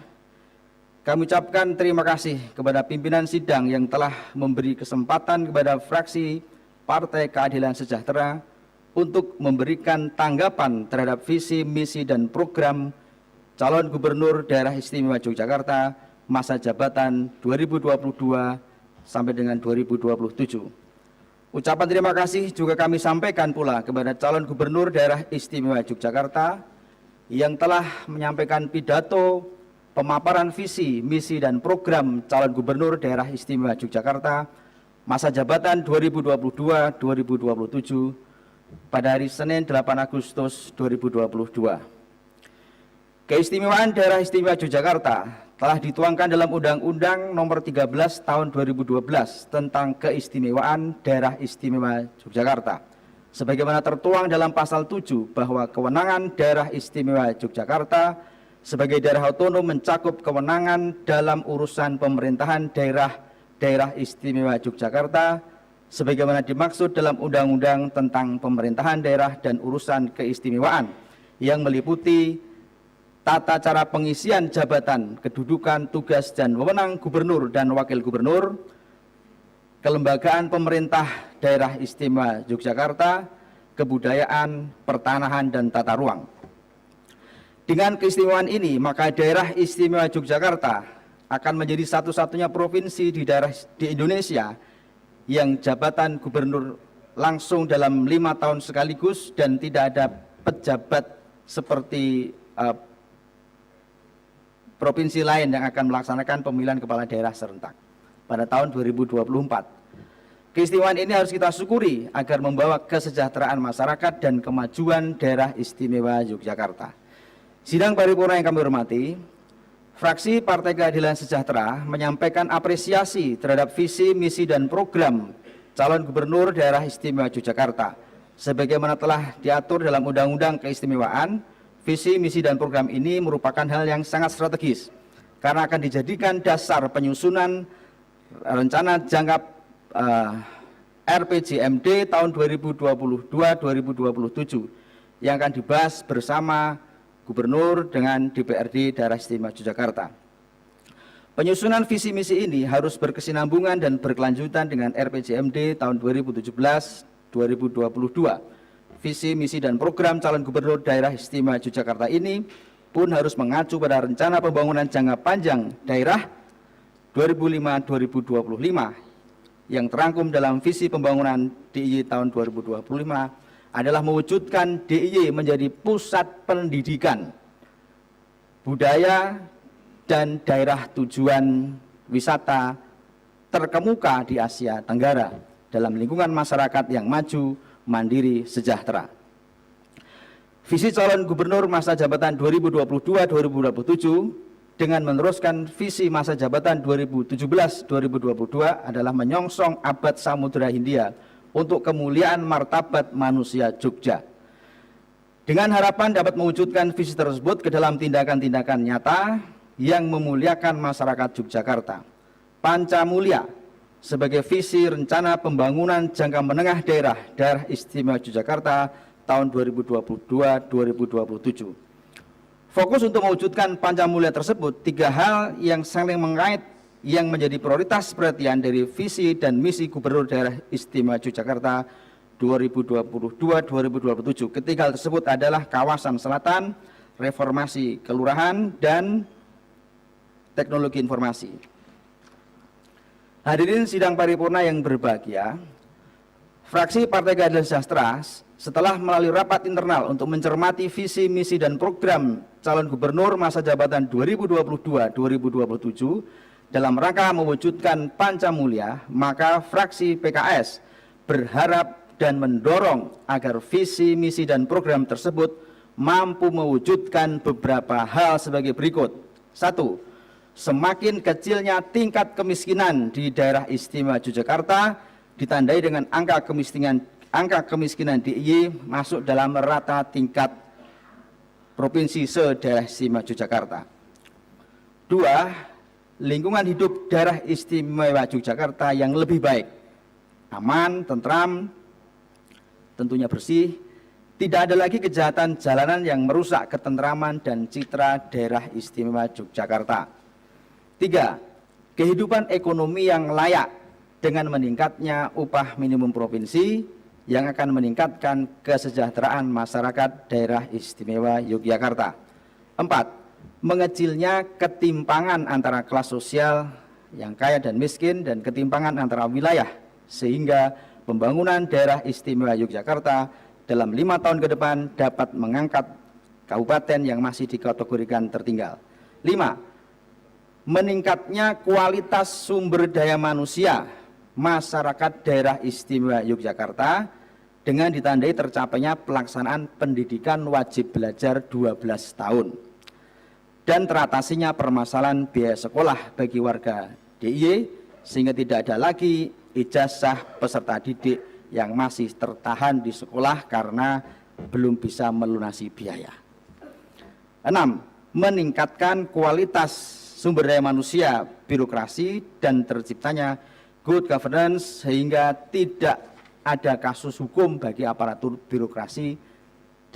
kami ucapkan terima kasih kepada pimpinan sidang yang telah memberi kesempatan kepada fraksi Partai Keadilan Sejahtera untuk memberikan tanggapan terhadap visi, misi, dan program calon gubernur daerah istimewa Yogyakarta masa jabatan 2022 sampai dengan 2027. Ucapan terima kasih juga kami sampaikan pula kepada calon gubernur daerah istimewa Yogyakarta yang telah menyampaikan pidato pemaparan visi, misi, dan program calon gubernur daerah istimewa Yogyakarta masa jabatan 2022-2027 pada hari Senin 8 Agustus 2022. Keistimewaan daerah istimewa Yogyakarta telah dituangkan dalam Undang-Undang Nomor 13 Tahun 2012 tentang keistimewaan daerah istimewa Yogyakarta. Sebagaimana tertuang dalam pasal 7 bahwa kewenangan daerah istimewa Yogyakarta sebagai daerah otonom mencakup kewenangan dalam urusan pemerintahan daerah istimewa Yogyakarta sebagaimana dimaksud dalam Undang-Undang tentang pemerintahan daerah dan urusan keistimewaan yang meliputi tata cara pengisian jabatan, kedudukan, tugas, dan wewenang gubernur dan wakil gubernur, kelembagaan pemerintah daerah istimewa Yogyakarta, kebudayaan, pertanahan, dan tata ruang. Dengan keistimewaan ini, maka daerah istimewa Yogyakarta akan menjadi satu-satunya provinsi di Indonesia yang jabatan gubernur langsung dalam 5 tahun sekaligus dan tidak ada pejabat seperti provinsi lain yang akan melaksanakan pemilihan kepala daerah serentak pada tahun 2024. Keistimewaan ini harus kita syukuri agar membawa kesejahteraan masyarakat dan kemajuan daerah istimewa Yogyakarta. Sidang paripurna yang kami hormati, fraksi Partai Keadilan Sejahtera menyampaikan apresiasi terhadap visi, misi, dan program calon gubernur daerah istimewa Yogyakarta. Sebagaimana telah diatur dalam Undang-Undang Keistimewaan, visi, misi, dan program ini merupakan hal yang sangat strategis karena akan dijadikan dasar penyusunan rencana jangka RPJMD tahun 2022-2027 yang akan dibahas bersama Gubernur dengan DPRD Daerah Istimewa Yogyakarta. Penyusunan visi misi ini harus berkesinambungan dan berkelanjutan dengan RPJMD tahun 2017-2022. Visi misi dan program calon gubernur daerah istimewa Yogyakarta ini pun harus mengacu pada rencana pembangunan jangka panjang daerah 2005-2025 yang terangkum dalam visi pembangunan DIY tahun 2025 adalah mewujudkan DIY menjadi pusat pendidikan, budaya, dan daerah tujuan wisata terkemuka di Asia Tenggara dalam lingkungan masyarakat yang maju, mandiri, sejahtera. Visi calon gubernur masa jabatan 2022-2027 dengan meneruskan visi masa jabatan 2017-2022 adalah menyongsong abad Samudra Hindia untuk kemuliaan martabat manusia Jogja. Dengan harapan dapat mewujudkan visi tersebut ke dalam tindakan-tindakan nyata yang memuliakan masyarakat Yogyakarta. Pancamulya sebagai visi rencana pembangunan jangka menengah daerah istimewa Yogyakarta tahun 2022-2027. Fokus untuk mewujudkan Pancamulya tersebut, 3 hal yang saling mengait yang menjadi prioritas perhatian dari visi dan misi Gubernur Daerah Istimewa Yogyakarta 2022-2027. Ketiga hal tersebut adalah kawasan selatan, reformasi kelurahan, dan teknologi informasi. Hadirin sidang paripurna yang berbahagia, fraksi Partai Keadilan Sejahtera setelah melalui rapat internal untuk mencermati visi, misi, dan program calon gubernur masa jabatan 2022-2027 dalam rangka mewujudkan Pancamulya, maka fraksi PKS berharap dan mendorong agar visi, misi, dan program tersebut mampu mewujudkan beberapa hal sebagai berikut. 1. Semakin kecilnya tingkat kemiskinan di daerah istimewa Yogyakarta ditandai dengan angka kemiskinan DIY masuk dalam rata tingkat provinsi se-daerah istimewa Yogyakarta. 2. Lingkungan hidup daerah istimewa Yogyakarta yang lebih baik, aman, tentram, tentunya bersih, tidak ada lagi kejahatan jalanan yang merusak ketentraman dan citra daerah istimewa Yogyakarta. 3. Kehidupan ekonomi yang layak dengan meningkatnya upah minimum provinsi yang akan meningkatkan kesejahteraan masyarakat daerah istimewa Yogyakarta. 4. Mengecilnya ketimpangan antara kelas sosial yang kaya dan miskin dan ketimpangan antara wilayah, sehingga pembangunan daerah istimewa Yogyakarta dalam 5 tahun ke depan dapat mengangkat kabupaten yang masih dikategorikan tertinggal. 5. Meningkatnya kualitas sumber daya manusia masyarakat daerah istimewa Yogyakarta dengan ditandai tercapainya pelaksanaan pendidikan wajib belajar 12 tahun dan teratasinya permasalahan biaya sekolah bagi warga DIY sehingga tidak ada lagi ijazah peserta didik yang masih tertahan di sekolah karena belum bisa melunasi biaya. 6. Meningkatkan kualitas sumber daya manusia, birokrasi, dan terciptanya good governance sehingga tidak ada kasus hukum bagi aparatur birokrasi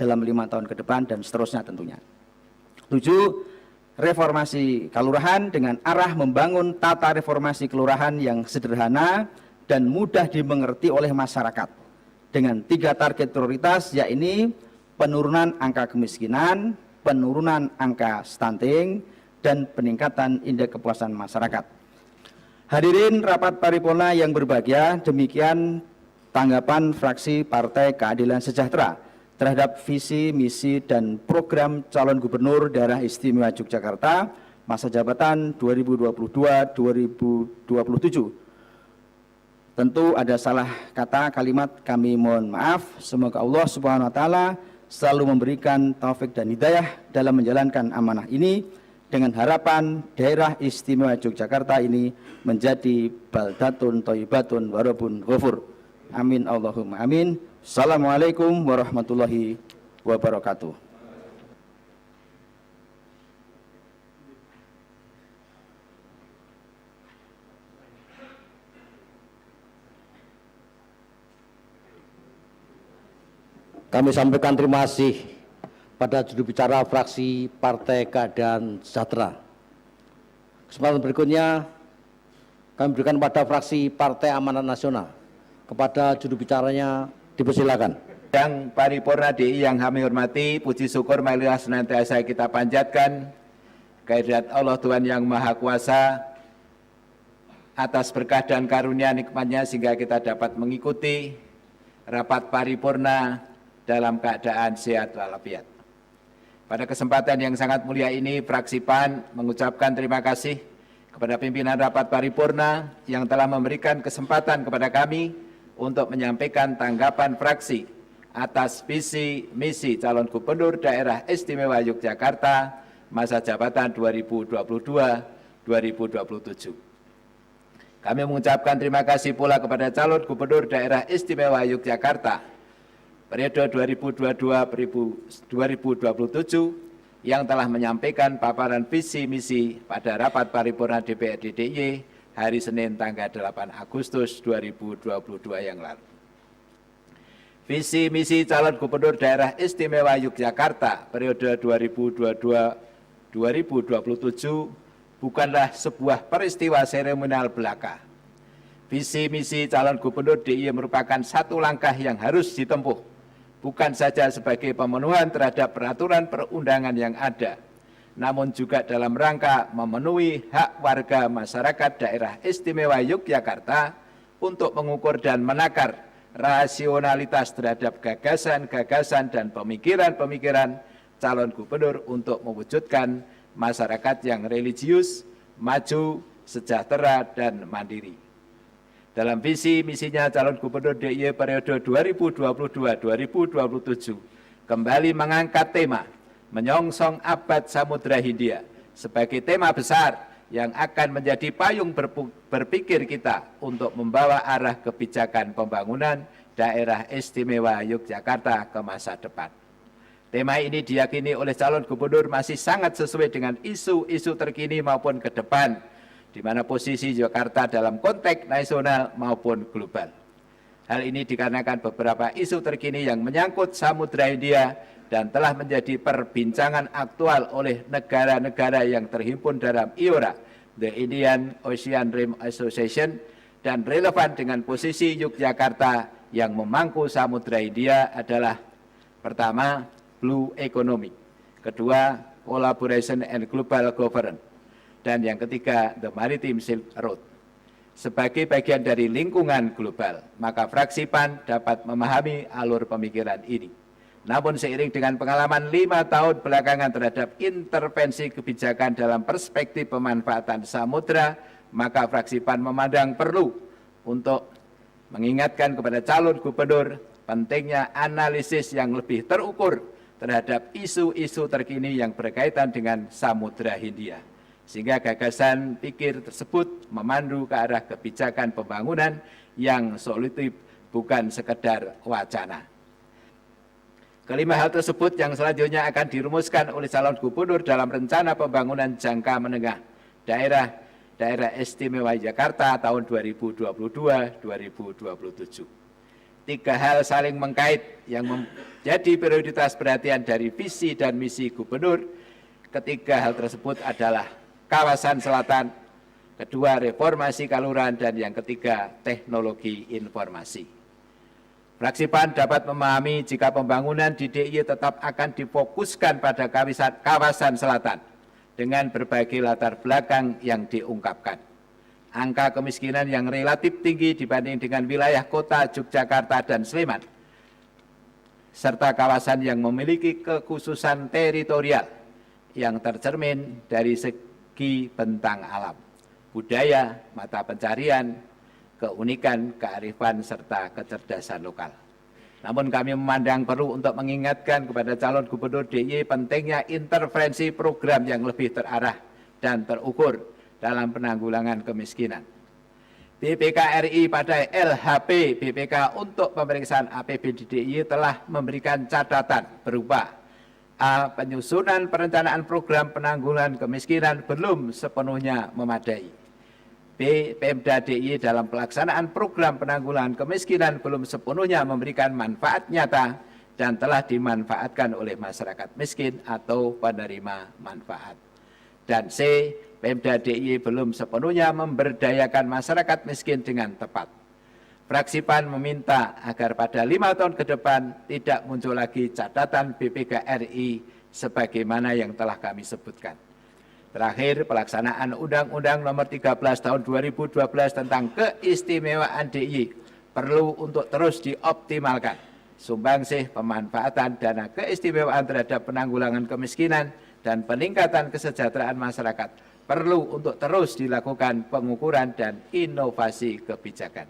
dalam 5 tahun ke depan dan seterusnya tentunya. 7. Reformasi kelurahan dengan arah membangun tata reformasi kelurahan yang sederhana dan mudah dimengerti oleh masyarakat dengan 3 target prioritas, yakni penurunan angka kemiskinan, penurunan angka stunting, dan peningkatan indeks kepuasan masyarakat. Hadirin rapat paripurna yang berbahagia, demikian tanggapan fraksi Partai Keadilan Sejahtera terhadap visi, misi, dan program calon gubernur daerah istimewa Yogyakarta masa jabatan 2022-2027. Tentu ada salah kata kalimat, kami mohon maaf. Semoga Allah Subhanahu wa taala selalu memberikan taufik dan hidayah dalam menjalankan amanah ini, dengan harapan daerah istimewa Yogyakarta ini menjadi baldatun thayyibatun warabun ghafur. Amin Allahumma amin. Assalamualaikum warahmatullahi wabarakatuh. Kami sampaikan terima kasih pada juru bicara fraksi Partai Keadilan Sejahtera. Kesempatan berikutnya kami berikan pada fraksi Partai Amanat Nasional. Kepada juru bicaranya dipersilakan. Yang paripurna DI yang kami hormati, puji syukur marilah senantiasa kita panjatkan kehadirat Allah Tuhan yang Maha Kuasa atas berkah dan karunia nikmat-Nya sehingga kita dapat mengikuti rapat paripurna dalam keadaan sehat walafiat. Pada kesempatan yang sangat mulia ini, fraksi PAN mengucapkan terima kasih kepada pimpinan rapat paripurna yang telah memberikan kesempatan kepada kami untuk menyampaikan tanggapan fraksi atas visi misi calon gubernur daerah istimewa Yogyakarta masa jabatan 2022-2027. Kami mengucapkan terima kasih pula kepada calon gubernur daerah istimewa Yogyakarta periode 2022-2027 yang telah menyampaikan paparan visi misi pada rapat paripurna DPRD DIY hari Senin tanggal 8 Agustus 2022 yang lalu. Visi misi calon gubernur daerah istimewa Yogyakarta periode 2022-2027 bukanlah sebuah peristiwa seremonial belaka, Visi misi calon gubernur DIY merupakan satu langkah yang harus ditempuh, bukan saja sebagai pemenuhan terhadap peraturan perundangan yang ada, namun juga dalam rangka memenuhi hak warga masyarakat daerah istimewa Yogyakarta untuk mengukur dan menakar rasionalitas terhadap gagasan-gagasan dan pemikiran-pemikiran calon gubernur untuk mewujudkan masyarakat yang religius, maju, sejahtera, dan mandiri. Dalam visi misinya calon gubernur DIY periode 2022-2027 kembali mengangkat tema menyongsong abad Samudra Hindia sebagai tema besar yang akan menjadi payung berpikir kita untuk membawa arah kebijakan pembangunan daerah istimewa Yogyakarta ke masa depan. Tema ini diyakini oleh calon gubernur masih sangat sesuai dengan isu-isu terkini maupun ke depan, di mana posisi Jakarta dalam konteks nasional maupun global. Hal ini dikarenakan beberapa isu terkini yang menyangkut Samudra Hindia dan telah menjadi perbincangan aktual oleh negara-negara yang terhimpun dalam IORA, the Indian Ocean Rim Association, dan relevan dengan posisi Yogyakarta yang memangku Samudra Hindia adalah: pertama, Blue Economy, kedua, Collaboration and Global Governance, dan yang ketiga, the Maritime Silk Road. Sebagai bagian dari lingkungan global, maka fraksi PAN dapat memahami alur pemikiran ini. Namun seiring dengan pengalaman 5 tahun belakangan terhadap intervensi kebijakan dalam perspektif pemanfaatan samudra, maka fraksi PAN memandang perlu untuk mengingatkan kepada calon gubernur pentingnya analisis yang lebih terukur terhadap isu-isu terkini yang berkaitan dengan Samudra Hindia. Sehingga gagasan pikir tersebut memandu ke arah kebijakan pembangunan yang solutif, bukan sekedar wacana. Kelima hal tersebut yang selanjutnya akan dirumuskan oleh calon gubernur dalam rencana pembangunan jangka menengah daerah istimewa Jakarta tahun 2022-2027. 3 hal saling mengkait yang menjadi prioritas perhatian dari visi dan misi gubernur. Ketiga hal tersebut adalah kawasan selatan, kedua reformasi Kaluran, dan yang ketiga teknologi informasi. Fraksi PAN dapat memahami jika pembangunan di DIY tetap akan difokuskan pada kawasan selatan dengan berbagai latar belakang yang diungkapkan. Angka kemiskinan yang relatif tinggi dibanding dengan wilayah kota Yogyakarta dan Sleman, serta kawasan yang memiliki kekhususan teritorial yang tercermin dari segi bentang alam, budaya, mata pencarian, keunikan, kearifan, serta kecerdasan lokal. Namun kami memandang perlu untuk mengingatkan kepada calon gubernur DIY pentingnya intervensi program yang lebih terarah dan terukur dalam penanggulangan kemiskinan. BPK RI pada LHP BPK untuk pemeriksaan APBD DIY telah memberikan catatan berupa: A. Penyusunan perencanaan program penanggulangan kemiskinan belum sepenuhnya memadai. B. Pemda DIY dalam pelaksanaan program penanggulangan kemiskinan belum sepenuhnya memberikan manfaat nyata dan telah dimanfaatkan oleh masyarakat miskin atau penerima manfaat. Dan C. Pemda DIY belum sepenuhnya memberdayakan masyarakat miskin dengan tepat. Fraksi PAN meminta agar pada 5 tahun ke depan tidak muncul lagi catatan BPK RI sebagaimana yang telah kami sebutkan. Terakhir, pelaksanaan Undang-Undang Nomor 13 Tahun 2012 tentang keistimewaan DIY perlu untuk terus dioptimalkan. Sumbangsih pemanfaatan dana keistimewaan terhadap penanggulangan kemiskinan dan peningkatan kesejahteraan masyarakat perlu untuk terus dilakukan pengukuran dan inovasi kebijakan.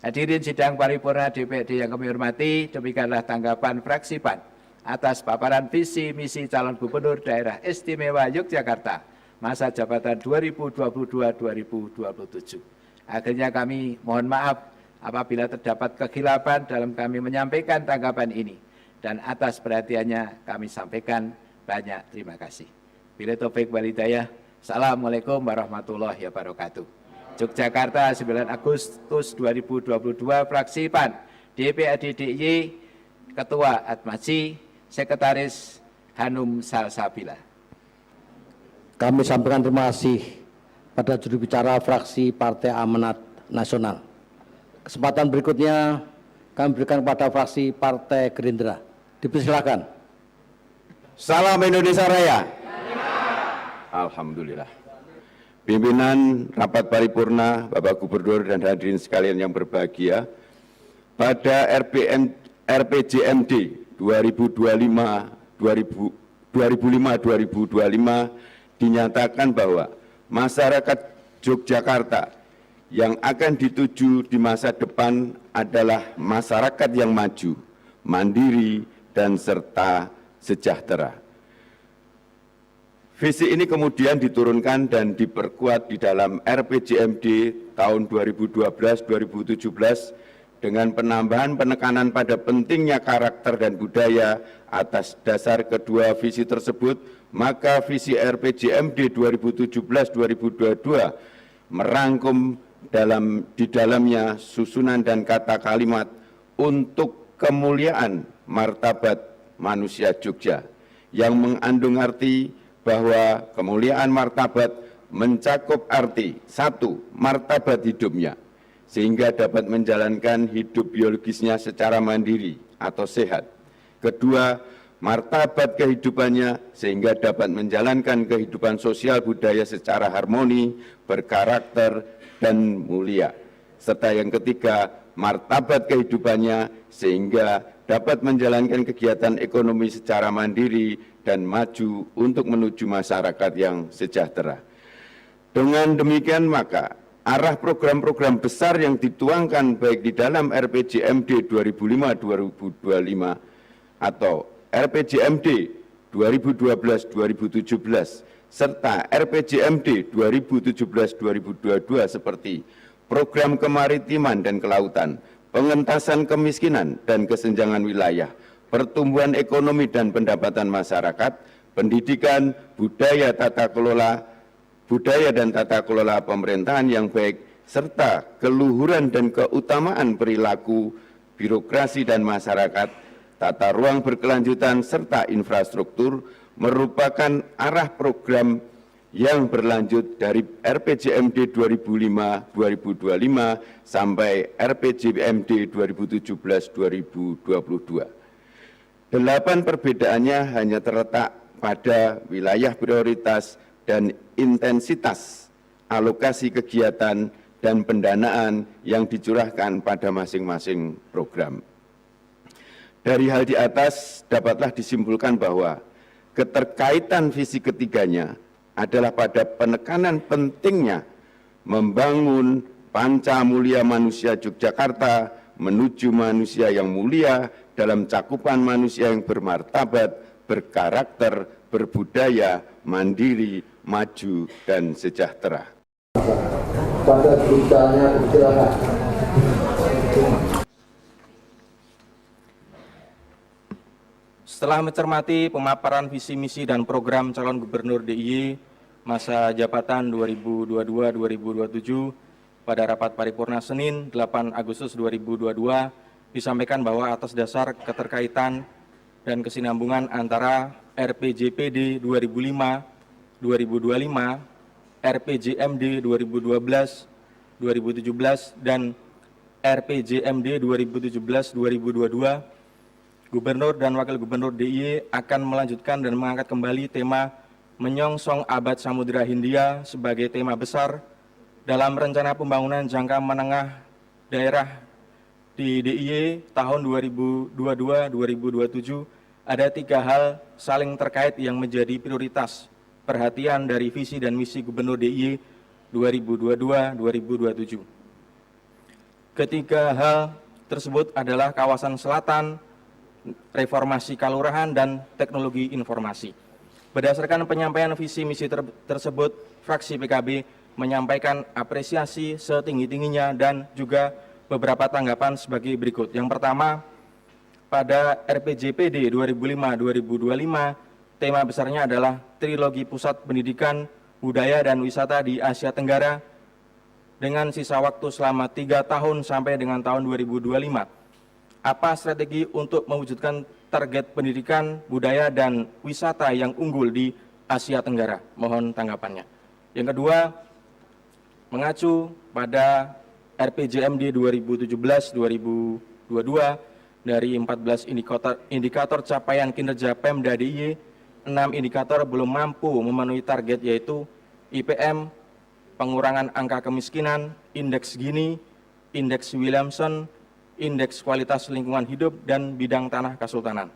Hadirin sidang paripurna DPRD yang kami hormati, demikianlah tanggapan fraksi PAN atas paparan visi misi calon gubernur daerah istimewa Yogyakarta masa jabatan 2022-2027. Akhirnya kami mohon maaf apabila terdapat kekhilafan dalam kami menyampaikan tanggapan ini, dan atas perhatiannya kami sampaikan banyak terima kasih. Bila taufik wal hidayah. Assalamualaikum warahmatullahi wabarakatuh. Yogyakarta, 9 Agustus 2022, fraksi PAN, DPRD DIY, Ketua Atmaji, Sekretaris Hanum Salsabila. Kami sampaikan terima kasih pada juru bicara fraksi Partai Amanat Nasional. Kesempatan berikutnya kami berikan kepada fraksi Partai Gerindra. Dipersilakan. Salam Indonesia Raya. Alhamdulillah. Pimpinan rapat paripurna, Bapak Gubernur dan hadirin sekalian yang berbahagia, pada RPJMD 2005-2025 dinyatakan bahwa masyarakat Yogyakarta yang akan dituju di masa depan adalah masyarakat yang maju, mandiri, dan serta sejahtera. Visi ini kemudian diturunkan dan diperkuat di dalam RPJMD tahun 2012-2017 dengan penambahan penekanan pada pentingnya karakter dan budaya. Atas dasar kedua visi tersebut, maka visi RPJMD 2017-2022 merangkum di dalamnya susunan dan kata kalimat untuk kemuliaan martabat manusia Jogja yang mengandung arti bahwa kemuliaan martabat mencakup arti satu, martabat hidupnya sehingga dapat menjalankan hidup biologisnya secara mandiri atau sehat. Kedua, martabat kehidupannya sehingga dapat menjalankan kehidupan sosial budaya secara harmoni, berkarakter, dan mulia. Serta yang ketiga, martabat kehidupannya sehingga dapat menjalankan kegiatan ekonomi secara mandiri dan maju untuk menuju masyarakat yang sejahtera. Dengan demikian maka arah program-program besar yang dituangkan baik di dalam RPJMD 2005-2025 atau RPJMD 2012-2017 serta RPJMD 2017-2022 seperti program kemaritiman dan kelautan, pengentasan kemiskinan dan kesenjangan wilayah, pertumbuhan ekonomi dan pendapatan masyarakat, pendidikan, budaya dan tata kelola pemerintahan yang baik, serta keluhuran dan keutamaan perilaku, birokrasi dan masyarakat, tata ruang berkelanjutan, serta infrastruktur merupakan arah program yang berlanjut dari RPJMD 2005-2025 sampai RPJMD 2017-2022. 8 perbedaannya hanya terletak pada wilayah prioritas dan intensitas alokasi kegiatan dan pendanaan yang dicurahkan pada masing-masing program. Dari hal di atas dapatlah disimpulkan bahwa keterkaitan visi ketiganya adalah pada penekanan pentingnya membangun panca mulia manusia Yogyakarta menuju manusia yang mulia dalam cakupan manusia yang bermartabat, berkarakter, berbudaya, mandiri, maju, dan sejahtera. Pada beritanya silakan. Setelah mencermati pemaparan visi misi dan program calon gubernur DIY masa jabatan 2022-2027 pada rapat paripurna Senin 8 Agustus 2022 disampaikan bahwa atas dasar keterkaitan dan kesinambungan antara RPJPD 2005-2025, RPJMD 2012-2017, dan RPJMD 2017-2022, Gubernur dan Wakil Gubernur DIY akan melanjutkan dan mengangkat kembali tema menyongsong abad Samudra Hindia sebagai tema besar dalam rencana pembangunan jangka menengah daerah di DIY tahun 2022-2027. Ada 3 hal saling terkait yang menjadi prioritas perhatian dari visi dan misi Gubernur DIY 2022-2027. Ketiga hal tersebut adalah kawasan selatan, reformasi kalurahan, dan teknologi informasi. Berdasarkan penyampaian visi misi tersebut, fraksi PKB menyampaikan apresiasi setinggi-tingginya dan juga beberapa tanggapan sebagai berikut. Yang pertama, pada RPJPD 2005-2025, tema besarnya adalah Trilogi Pusat Pendidikan, Budaya, dan Wisata di Asia Tenggara dengan sisa waktu selama 3 tahun sampai dengan tahun 2025. Apa strategi untuk mewujudkan target pendidikan, budaya, dan wisata yang unggul di Asia Tenggara? Mohon tanggapannya. Yang kedua, mengacu pada RPJMD 2017-2022 dari 14 indikator capaian kinerja Pemda DIY, 6 indikator belum mampu memenuhi target, yaitu IPM, pengurangan angka kemiskinan, indeks Gini, indeks Williamson, indeks kualitas lingkungan hidup, dan bidang tanah kesultanan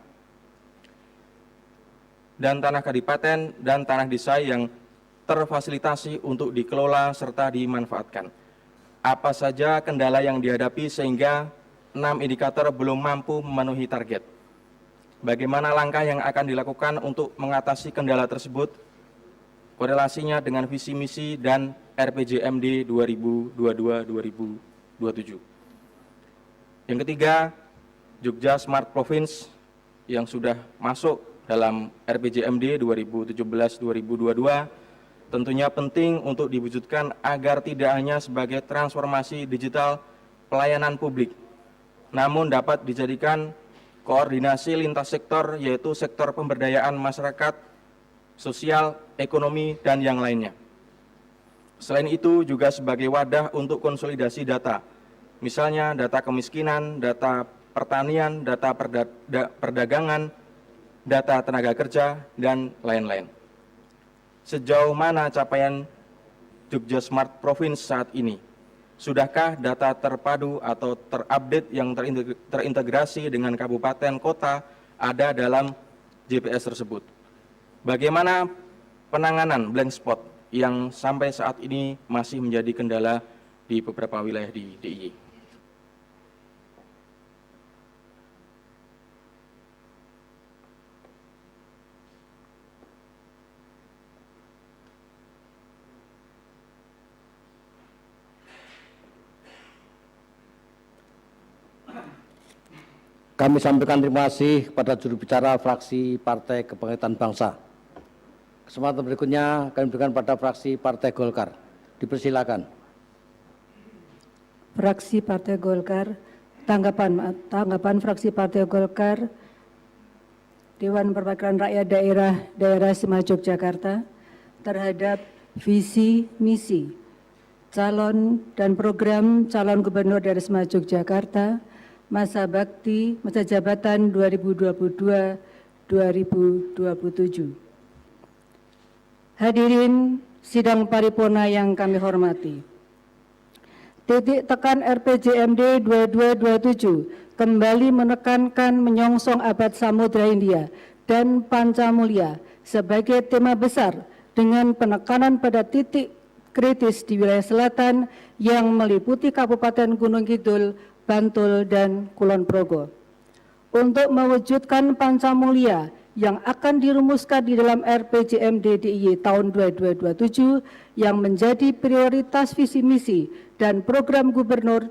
dan tanah kadipaten dan tanah desa yang terfasilitasi untuk dikelola serta dimanfaatkan. Apa saja kendala yang dihadapi sehingga 6 indikator belum mampu memenuhi target? Bagaimana langkah yang akan dilakukan untuk mengatasi kendala tersebut? Korelasinya dengan visi misi dan RPJMD 2022-2027. Yang ketiga, Jogja Smart Province yang sudah masuk dalam RPJMD 2017-2022 tentunya penting untuk diwujudkan agar tidak hanya sebagai transformasi digital pelayanan publik, namun dapat dijadikan koordinasi lintas sektor, yaitu sektor pemberdayaan masyarakat, sosial, ekonomi, dan yang lainnya. Selain itu juga sebagai wadah untuk konsolidasi data, misalnya data kemiskinan, data pertanian, data perdagangan, data tenaga kerja, dan lain-lain. Sejauh mana capaian Jogja Smart Province saat ini? Sudahkah data terpadu atau terupdate yang terintegrasi dengan kabupaten kota ada dalam JPS tersebut? Bagaimana penanganan blank spot yang sampai saat ini masih menjadi kendala di beberapa wilayah di DIY? Kami sampaikan terima kasih kepada juru bicara fraksi Partai Kebangkitan Bangsa. Kesempatan berikutnya kami berikan pada fraksi Partai Golkar. Dipersilakan. Fraksi Partai Golkar, tanggapan fraksi Partai Golkar, Dewan Perwakilan Rakyat Daerah Istimewa Yogyakarta terhadap visi misi calon dan program calon gubernur Daerah Istimewa Yogyakarta masa jabatan 2022-2027. Hadirin sidang paripurna yang kami hormati. Titik tekan RPJMD 2227 kembali menekankan menyongsong abad Samudra Hindia dan Pancamulya sebagai tema besar dengan penekanan pada titik kritis di wilayah selatan yang meliputi Kabupaten Gunung Kidul, Bantul, dan Kulon Progo. Untuk mewujudkan Pancamulya yang akan dirumuskan di dalam RPJMD DIY tahun 2027 yang menjadi prioritas visi misi dan program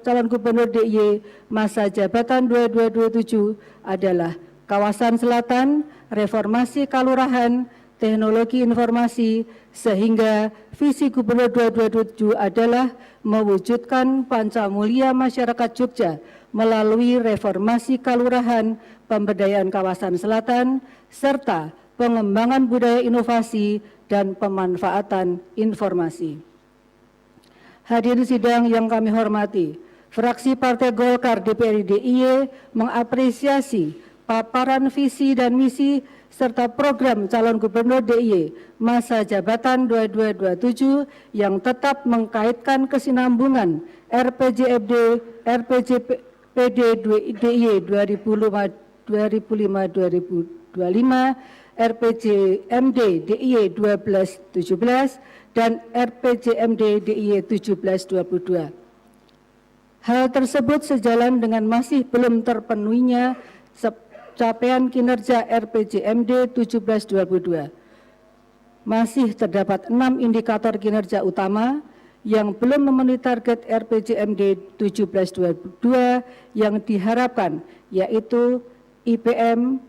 calon gubernur DIY masa jabatan 2027 adalah kawasan selatan, reformasi kalurahan, teknologi informasi, sehingga visi Gubernur 2027 adalah mewujudkan Pancamulya masyarakat Jogja melalui reformasi kalurahan, pemberdayaan kawasan selatan, serta pengembangan budaya inovasi dan pemanfaatan informasi. Hadirin sidang yang kami hormati, fraksi Partai Golkar DPRD DIY mengapresiasi paparan visi dan misi serta program calon gubernur DIY masa jabatan 2027 yang tetap mengkaitkan kesinambungan RPJMD DIY 2005-2025, RPJMD DIY 1217, dan RPJMD DIY 1722. Hal tersebut sejalan dengan masih belum terpenuhinya capaian kinerja RPJMD 1722. Masih terdapat 6 indikator kinerja utama yang belum memenuhi target RPJMD 1722 yang diharapkan, yaitu IPM,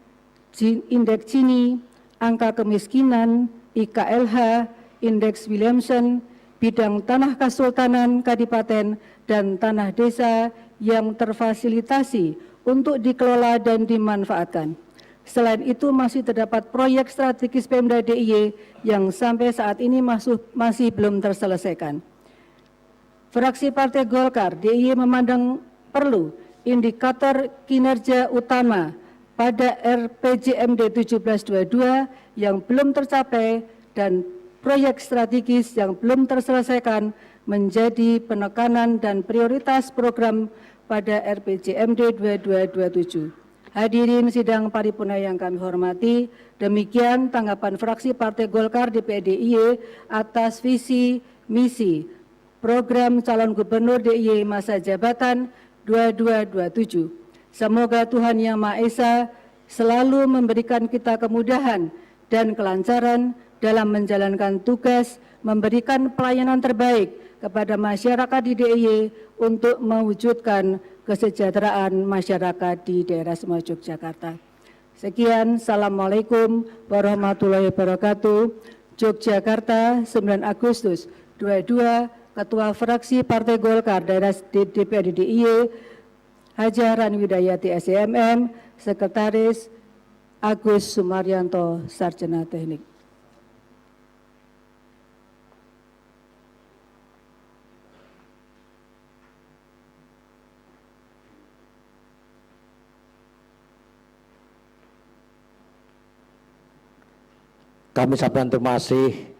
indeks Gini, angka kemiskinan, IKLH, indeks Williamson, bidang tanah kesultanan kadipaten, dan tanah desa yang terfasilitasi untuk dikelola dan dimanfaatkan. Selain itu masih terdapat proyek strategis Pemda DIY yang sampai saat ini masih belum terselesaikan. Fraksi Partai Golkar DIY memandang perlu indikator kinerja utama pada RPJMD 1722 yang belum tercapai dan proyek strategis yang belum terselesaikan menjadi penekanan dan prioritas program pada RPJMD 2227. Hadirin sidang paripurna yang kami hormati, demikian tanggapan fraksi Partai Golkar DPRD DIY atas visi misi program calon gubernur DIY masa jabatan 2227. Semoga Tuhan Yang Maha Esa selalu memberikan kita kemudahan dan kelancaran dalam menjalankan tugas memberikan pelayanan terbaik kepada masyarakat di DIY untuk mewujudkan kesejahteraan masyarakat di daerah Istimewa Yogyakarta. Sekian, Assalamualaikum warahmatullahi wabarakatuh. Yogyakarta, 9 Agustus 22, Ketua Fraksi Partai Golkar daerah DPRD DIY, Haja Rani Widayati SEMM, Sekretaris Agus Sumaryanto, Sarjana Teknik. Kami sampaikan terima kasih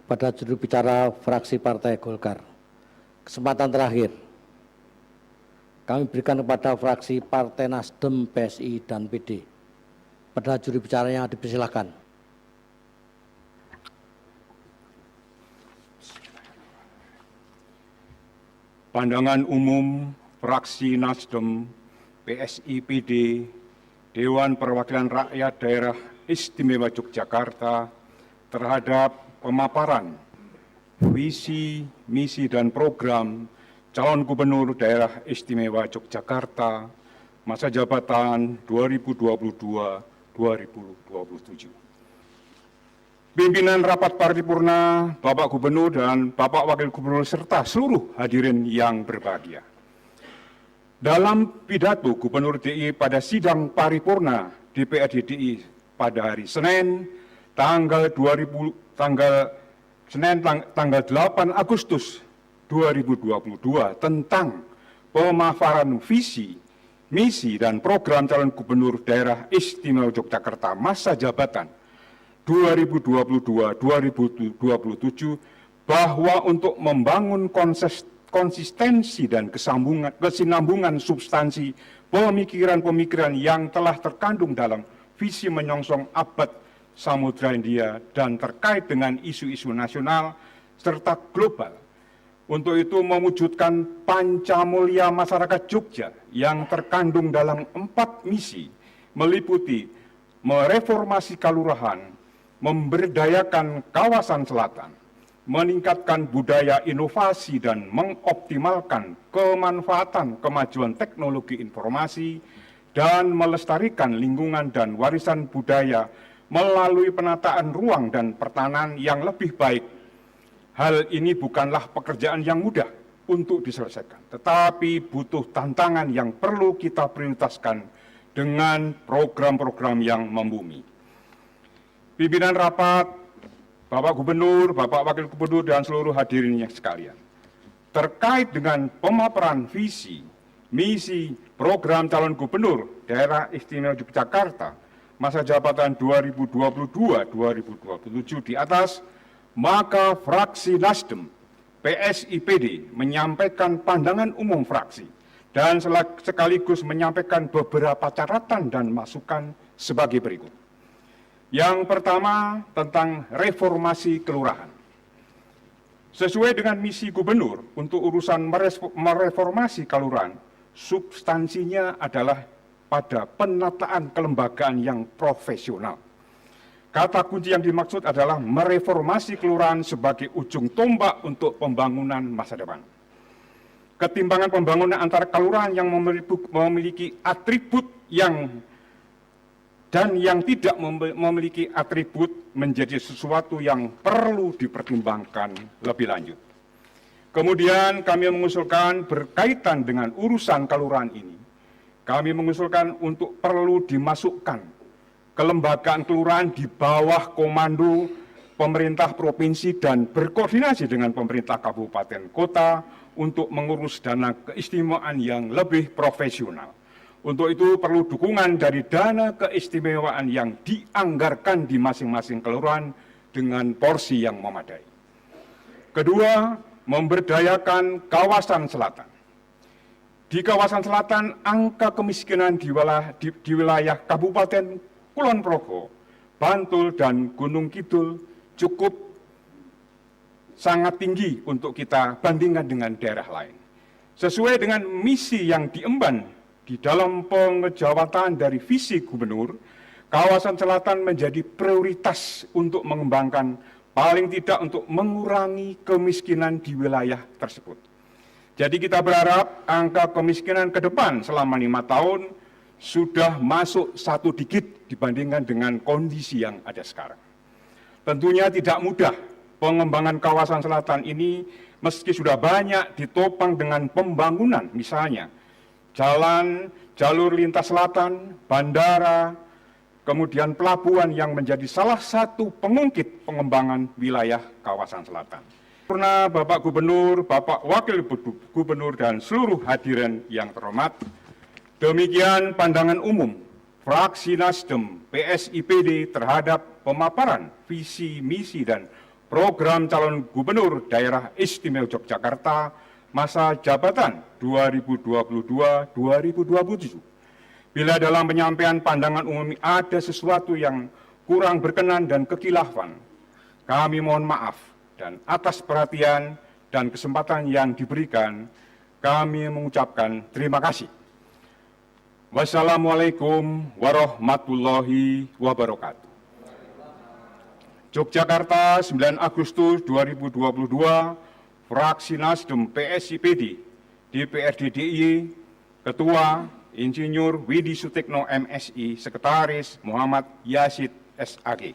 pada juru bicara fraksi Partai Golkar. Kesempatan terakhir, kami berikan kepada fraksi Partai Nasdem, PSI, dan PD. Pada juru bicara yang dipersilakan. Pandangan umum fraksi Nasdem, PSI, PD, Dewan Perwakilan Rakyat Daerah Istimewa Yogyakarta terhadap pemaparan visi, misi, dan program calon gubernur daerah istimewa Yogyakarta masa jabatan 2022-2027. Pimpinan rapat paripurna, Bapak Gubernur dan Bapak Wakil Gubernur serta seluruh hadirin yang berbahagia. Dalam pidato Gubernur DIY pada sidang paripurna DPRD DIY pada hari Senin tanggal 8 Agustus 2022 tentang pemaparan visi, misi, dan program calon gubernur daerah istimewa Yogyakarta masa jabatan 2022-2027 bahwa untuk membangun konsistensi dan kesinambungan substansi pemikiran-pemikiran yang telah terkandung dalam visi menyongsong abad Samudra Hindia dan terkait dengan isu-isu nasional serta global. Untuk itu mewujudkan Pancamulya Masyarakat Jogja yang terkandung dalam 4 misi meliputi mereformasi kalurahan, memberdayakan kawasan selatan, meningkatkan budaya inovasi dan mengoptimalkan kemanfaatan kemajuan teknologi informasi, dan melestarikan lingkungan dan warisan budaya melalui penataan ruang dan pertahanan yang lebih baik. Hal ini bukanlah pekerjaan yang mudah untuk diselesaikan, tetapi butuh tantangan yang perlu kita prioritaskan dengan program-program yang membumi. Pimpinan rapat, Bapak Gubernur, Bapak Wakil Gubernur, dan seluruh hadirin yang sekalian, terkait dengan pemaparan visi, misi, program calon gubernur daerah istimewa Yogyakarta masa jabatan 2022-2027 di atas, maka fraksi Nasdem, PSI, PD menyampaikan pandangan umum fraksi dan sekaligus menyampaikan beberapa catatan dan masukan sebagai berikut. Yang pertama tentang reformasi kelurahan. Sesuai dengan misi gubernur untuk urusan mereformasi kelurahan, substansinya adalah pada penataan kelembagaan yang profesional. Kata kunci yang dimaksud adalah mereformasi kelurahan sebagai ujung tombak untuk pembangunan masa depan. Ketimbangan pembangunan antara kelurahan yang memiliki atribut yang tidak memiliki atribut menjadi sesuatu yang perlu dipertimbangkan lebih lanjut. Kemudian kami mengusulkan berkaitan dengan urusan kelurahan ini, kami mengusulkan untuk perlu dimasukkan kelembagaan kelurahan di bawah komando pemerintah provinsi dan berkoordinasi dengan pemerintah kabupaten kota untuk mengurus dana keistimewaan yang lebih profesional. Untuk itu perlu dukungan dari dana keistimewaan yang dianggarkan di masing-masing kelurahan dengan porsi yang memadai. Kedua, memberdayakan kawasan selatan. Di kawasan selatan, angka kemiskinan di wilayah Kabupaten Kulon Progo, Bantul, dan Gunung Kidul cukup sangat tinggi untuk kita bandingkan dengan daerah lain. Sesuai dengan misi yang diemban di dalam pengejawatan dari visi gubernur, kawasan selatan menjadi prioritas untuk mengembangkan, paling tidak untuk mengurangi kemiskinan di wilayah tersebut. Jadi kita berharap angka kemiskinan ke depan selama 5 tahun sudah masuk 1 digit dibandingkan dengan kondisi yang ada sekarang. Tentunya tidak mudah pengembangan kawasan selatan ini meski sudah banyak ditopang dengan pembangunan, misalnya jalan, jalur lintas selatan, bandara, kemudian pelabuhan yang menjadi salah satu pengungkit pengembangan wilayah kawasan selatan. Karena Bapak Gubernur, Bapak Wakil Gubernur, dan seluruh hadirin yang terhormat, demikian pandangan umum fraksi Nasdem PSIPD terhadap pemaparan visi, misi, dan program calon gubernur daerah istimewa Yogyakarta masa jabatan 2022-2027. Bila dalam penyampaian pandangan umum ada sesuatu yang kurang berkenan dan kekilafan, kami mohon maaf, dan atas perhatian dan kesempatan yang diberikan, kami mengucapkan terima kasih. Wassalamualaikum warahmatullahi wabarakatuh. Yogyakarta, 9 Agustus 2022, Fraksi Nasdem PSIPD, DPRD DIY, Ketua Insinyur Widi Sutikno MSI, Sekretaris Muhammad Yasid SAG.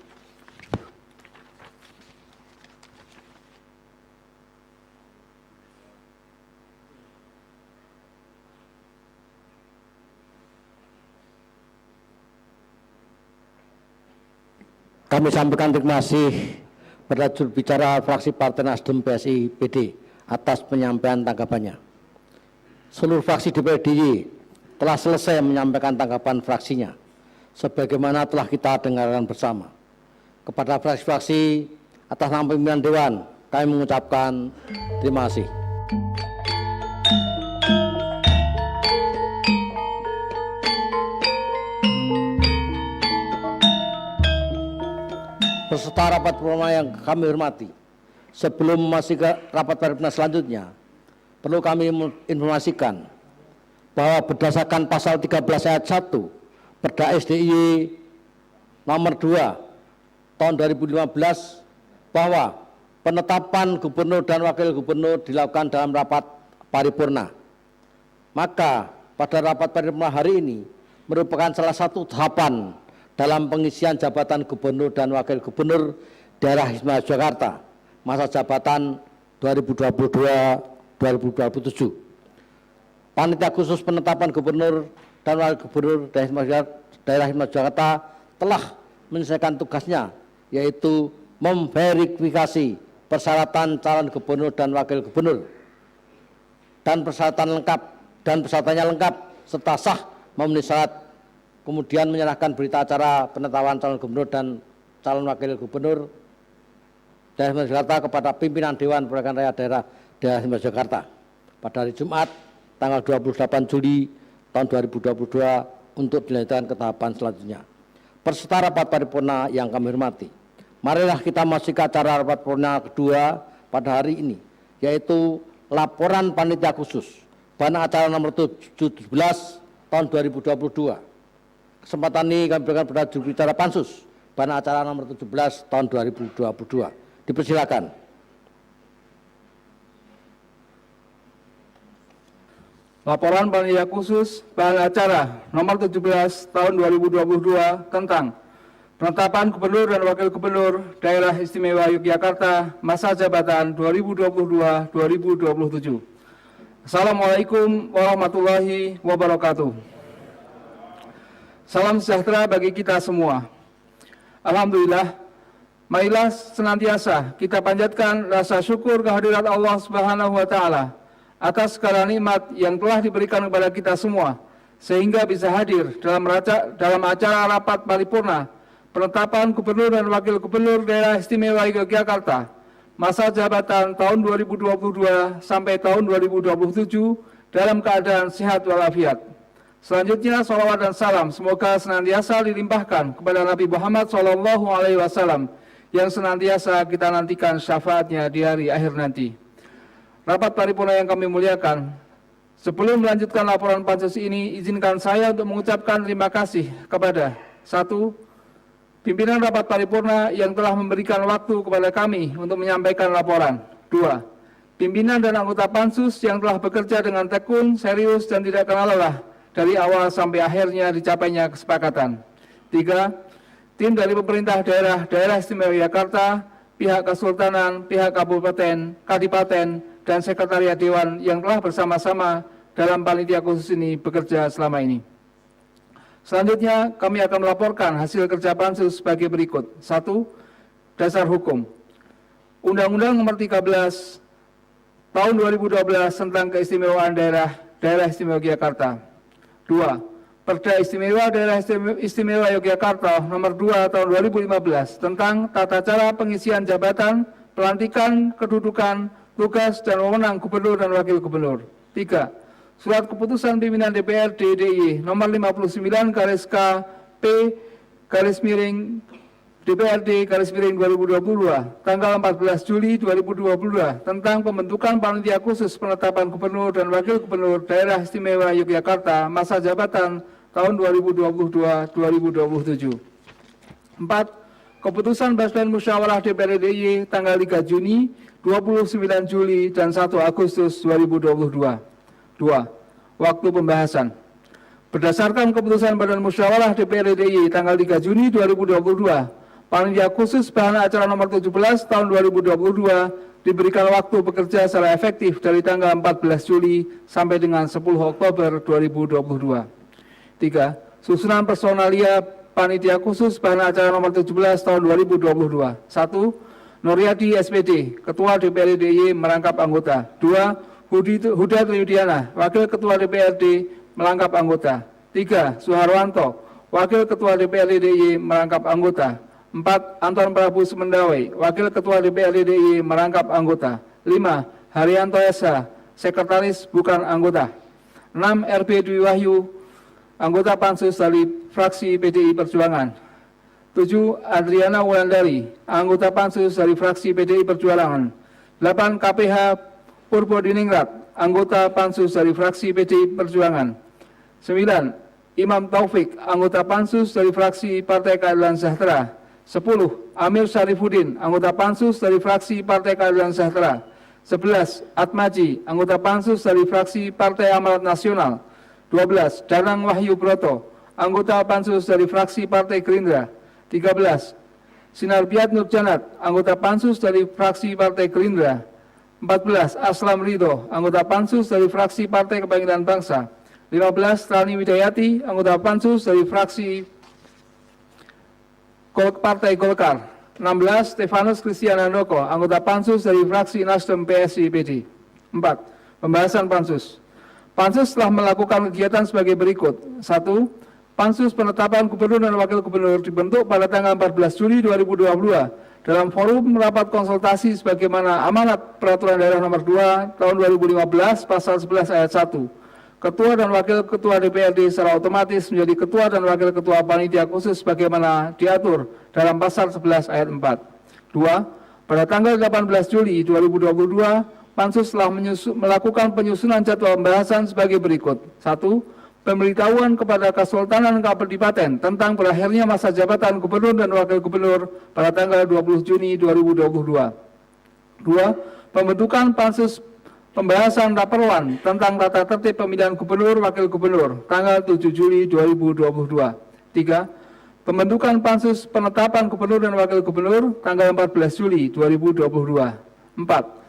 Kami sampaikan terima kasih kepada juru bicara fraksi Partai Nasdem PSIPD atas penyampaian tanggapannya. Seluruh fraksi DPRD telah selesai menyampaikan tanggapan fraksinya, sebagaimana telah kita dengarkan bersama. Kepada fraksi-fraksi atas nama pimpinan Dewan, kami mengucapkan terima kasih. Beserta rapat paripurna yang kami hormati, sebelum masuk ke rapat paripurna selanjutnya, perlu kami informasikan bahwa berdasarkan pasal 13 ayat 1 Perda SDIY nomor 2 tahun 2015 bahwa penetapan gubernur dan wakil gubernur dilakukan dalam rapat paripurna. Maka pada rapat paripurna hari ini merupakan salah satu tahapan dalam pengisian jabatan gubernur dan wakil gubernur daerah istimewa Yogyakarta masa jabatan 2022-2027. Panitia khusus penetapan gubernur dan wakil gubernur daerah istimewa Yogyakarta telah menyelesaikan tugasnya, yaitu memverifikasi persyaratan calon gubernur dan wakil gubernur dan persyaratannya lengkap serta sah memenuhi syarat. Kemudian menyerahkan berita acara penetapan calon gubernur dan calon wakil gubernur daerah istimewa Yogyakarta kepada pimpinan Dewan Perwakilan Rakyat daerah istimewa Yogyakarta pada hari Jumat tanggal 28 Juli tahun 2022 untuk dilanjutkan ke tahapan selanjutnya. Peserta rapat paripurna yang kami hormati, marilah kita masuk ke acara rapat paripurna kedua pada hari ini, yaitu laporan panitia khusus bahan acara nomor 17 tahun 2022. Kesempatan ini kami berikan kepada juru bicara Pansus bahan acara nomor 17 tahun 2022. Dipersilakan. Laporan panitia khusus bahan acara nomor 17 tahun 2022 tentang penetapan gubernur dan wakil gubernur daerah istimewa Yogyakarta masa jabatan 2022-2027. Assalamualaikum warahmatullahi wabarakatuh. Salam sejahtera bagi kita semua. Alhamdulillah, Marilah senantiasa kita panjatkan rasa syukur kehadirat Allah Subhanahu wa taala atas segala nikmat yang telah diberikan kepada kita semua sehingga bisa hadir dalam acara rapat paripurna penetapan Gubernur dan Wakil Gubernur Daerah Istimewa Yogyakarta masa jabatan tahun 2022 sampai tahun 2027 dalam keadaan sehat walafiat. Selanjutnya, salawat dan salam semoga senantiasa dilimpahkan kepada Nabi Muhammad SAW yang senantiasa kita nantikan syafaatnya di hari akhir nanti. Rapat paripurna yang kami muliakan, sebelum melanjutkan laporan pansus ini, izinkan saya untuk mengucapkan terima kasih kepada 1. Pimpinan rapat paripurna yang telah memberikan waktu kepada kami untuk menyampaikan laporan. 2. Pimpinan dan anggota pansus yang telah bekerja dengan tekun, serius, dan tidak kenal lelah dari awal sampai akhirnya dicapainya kesepakatan. 3. Tim dari pemerintah daerah Istimewa Yogyakarta, pihak Kesultanan, pihak Kabupaten, Kadipaten, dan Sekretariat Dewan yang telah bersama-sama dalam panitia khusus ini bekerja selama ini. Selanjutnya, kami akan melaporkan hasil kerja pansus sebagai berikut. 1. Dasar hukum. Undang-Undang Nomor 13 Tahun 2012 tentang keistimewaan daerah Istimewa Yogyakarta. 2. Perda Istimewa Daerah Istimewa Yogyakarta Nomor 2 Tahun 2015 tentang tata cara pengisian jabatan, pelantikan, kedudukan, tugas, dan wewenang Gubernur dan Wakil Gubernur. 3. Surat Keputusan Pimpinan DPRD DIY Nomor 59/K/P/DPRD/2022 tanggal 14 Juli 2022 tentang pembentukan panitia khusus penetapan Gubernur dan Wakil Gubernur Daerah Istimewa Yogyakarta masa jabatan tahun 2022-2027. 4. Keputusan Badan Musyawarah DPRD DIY tanggal 3 Juni, 29 Juli, dan 1 Agustus 2022. 2. Waktu pembahasan. Berdasarkan keputusan Badan Musyawarah DPRD DIY tanggal 3 Juni 2022, panitia khusus bahan acara nomor 17 tahun 2022 diberikan waktu bekerja secara efektif dari tanggal 14 Juli sampai dengan 10 Oktober 2022. 3. Susunan personalia panitia khusus bahan acara nomor 17 tahun 2022. 1. Nuryadi SPD, Ketua DPRD DIY merangkap anggota. 2. Huda Triudiana, Wakil Ketua DPRD merangkap anggota. 3. Suharwanto, Wakil Ketua DPRD DIY merangkap anggota. 4. Anton Prabu Semendawai, Wakil Ketua DPRD DIY merangkap anggota. 5. Haryanto Esa, Sekretaris bukan anggota. 6. RB Dwi Wahyu, anggota Pansus dari fraksi PDI Perjuangan. 7. Adriana Wulandari, anggota Pansus dari fraksi PDI Perjuangan. 8. KPH Purwodiningrat, anggota Pansus dari fraksi PDI Perjuangan. 9. Imam Taufik, anggota Pansus dari fraksi Partai Keadilan Sejahtera. 10. Amir Syarifuddin, anggota Pansus dari fraksi Partai Keadilan Sejahtera. 11. Atmaji, anggota Pansus dari fraksi Partai Amanat Nasional. 12. Danang Wahyu Broto, anggota Pansus dari fraksi Partai Gerindra. 13. Sinarbiat Nurjanat, anggota Pansus dari fraksi Partai Gerindra. 14. Aslam Ridho, anggota Pansus dari fraksi Partai Kebangkitan Bangsa. 15. Rani Widayati, anggota Pansus dari fraksi Partai Golkar. 16. Stefanus Christian Handoko, anggota Pansus dari fraksi Nasdem PSI PD. 4. Pembahasan Pansus. Pansus telah melakukan kegiatan sebagai berikut. 1. Pansus penetapan Gubernur dan Wakil Gubernur dibentuk pada tanggal 14 Juli 2022 dalam forum rapat konsultasi sebagaimana amanat Peraturan Daerah Nomor 2 Tahun 2015 Pasal 11 Ayat 1. Ketua dan Wakil Ketua DPRD secara otomatis menjadi Ketua dan Wakil Ketua Panitia Khusus sebagaimana diatur dalam Pasal 11 Ayat 4. 2. Pada tanggal 18 Juli 2022, Pansus telah melakukan penyusunan jadwal pembahasan sebagai berikut. 1. Pemberitahuan kepada Kesultanan Kadipaten tentang berakhirnya masa jabatan Gubernur dan Wakil Gubernur pada tanggal 20 Juni 2022. 2. Pembentukan Pansus pembahasan Raperwan tentang tata tertib pemilihan Gubernur Wakil Gubernur tanggal 7 Juli 2022. 3. Pembentukan Pansus penetapan Gubernur dan Wakil Gubernur tanggal 14 Juli 2022. 4.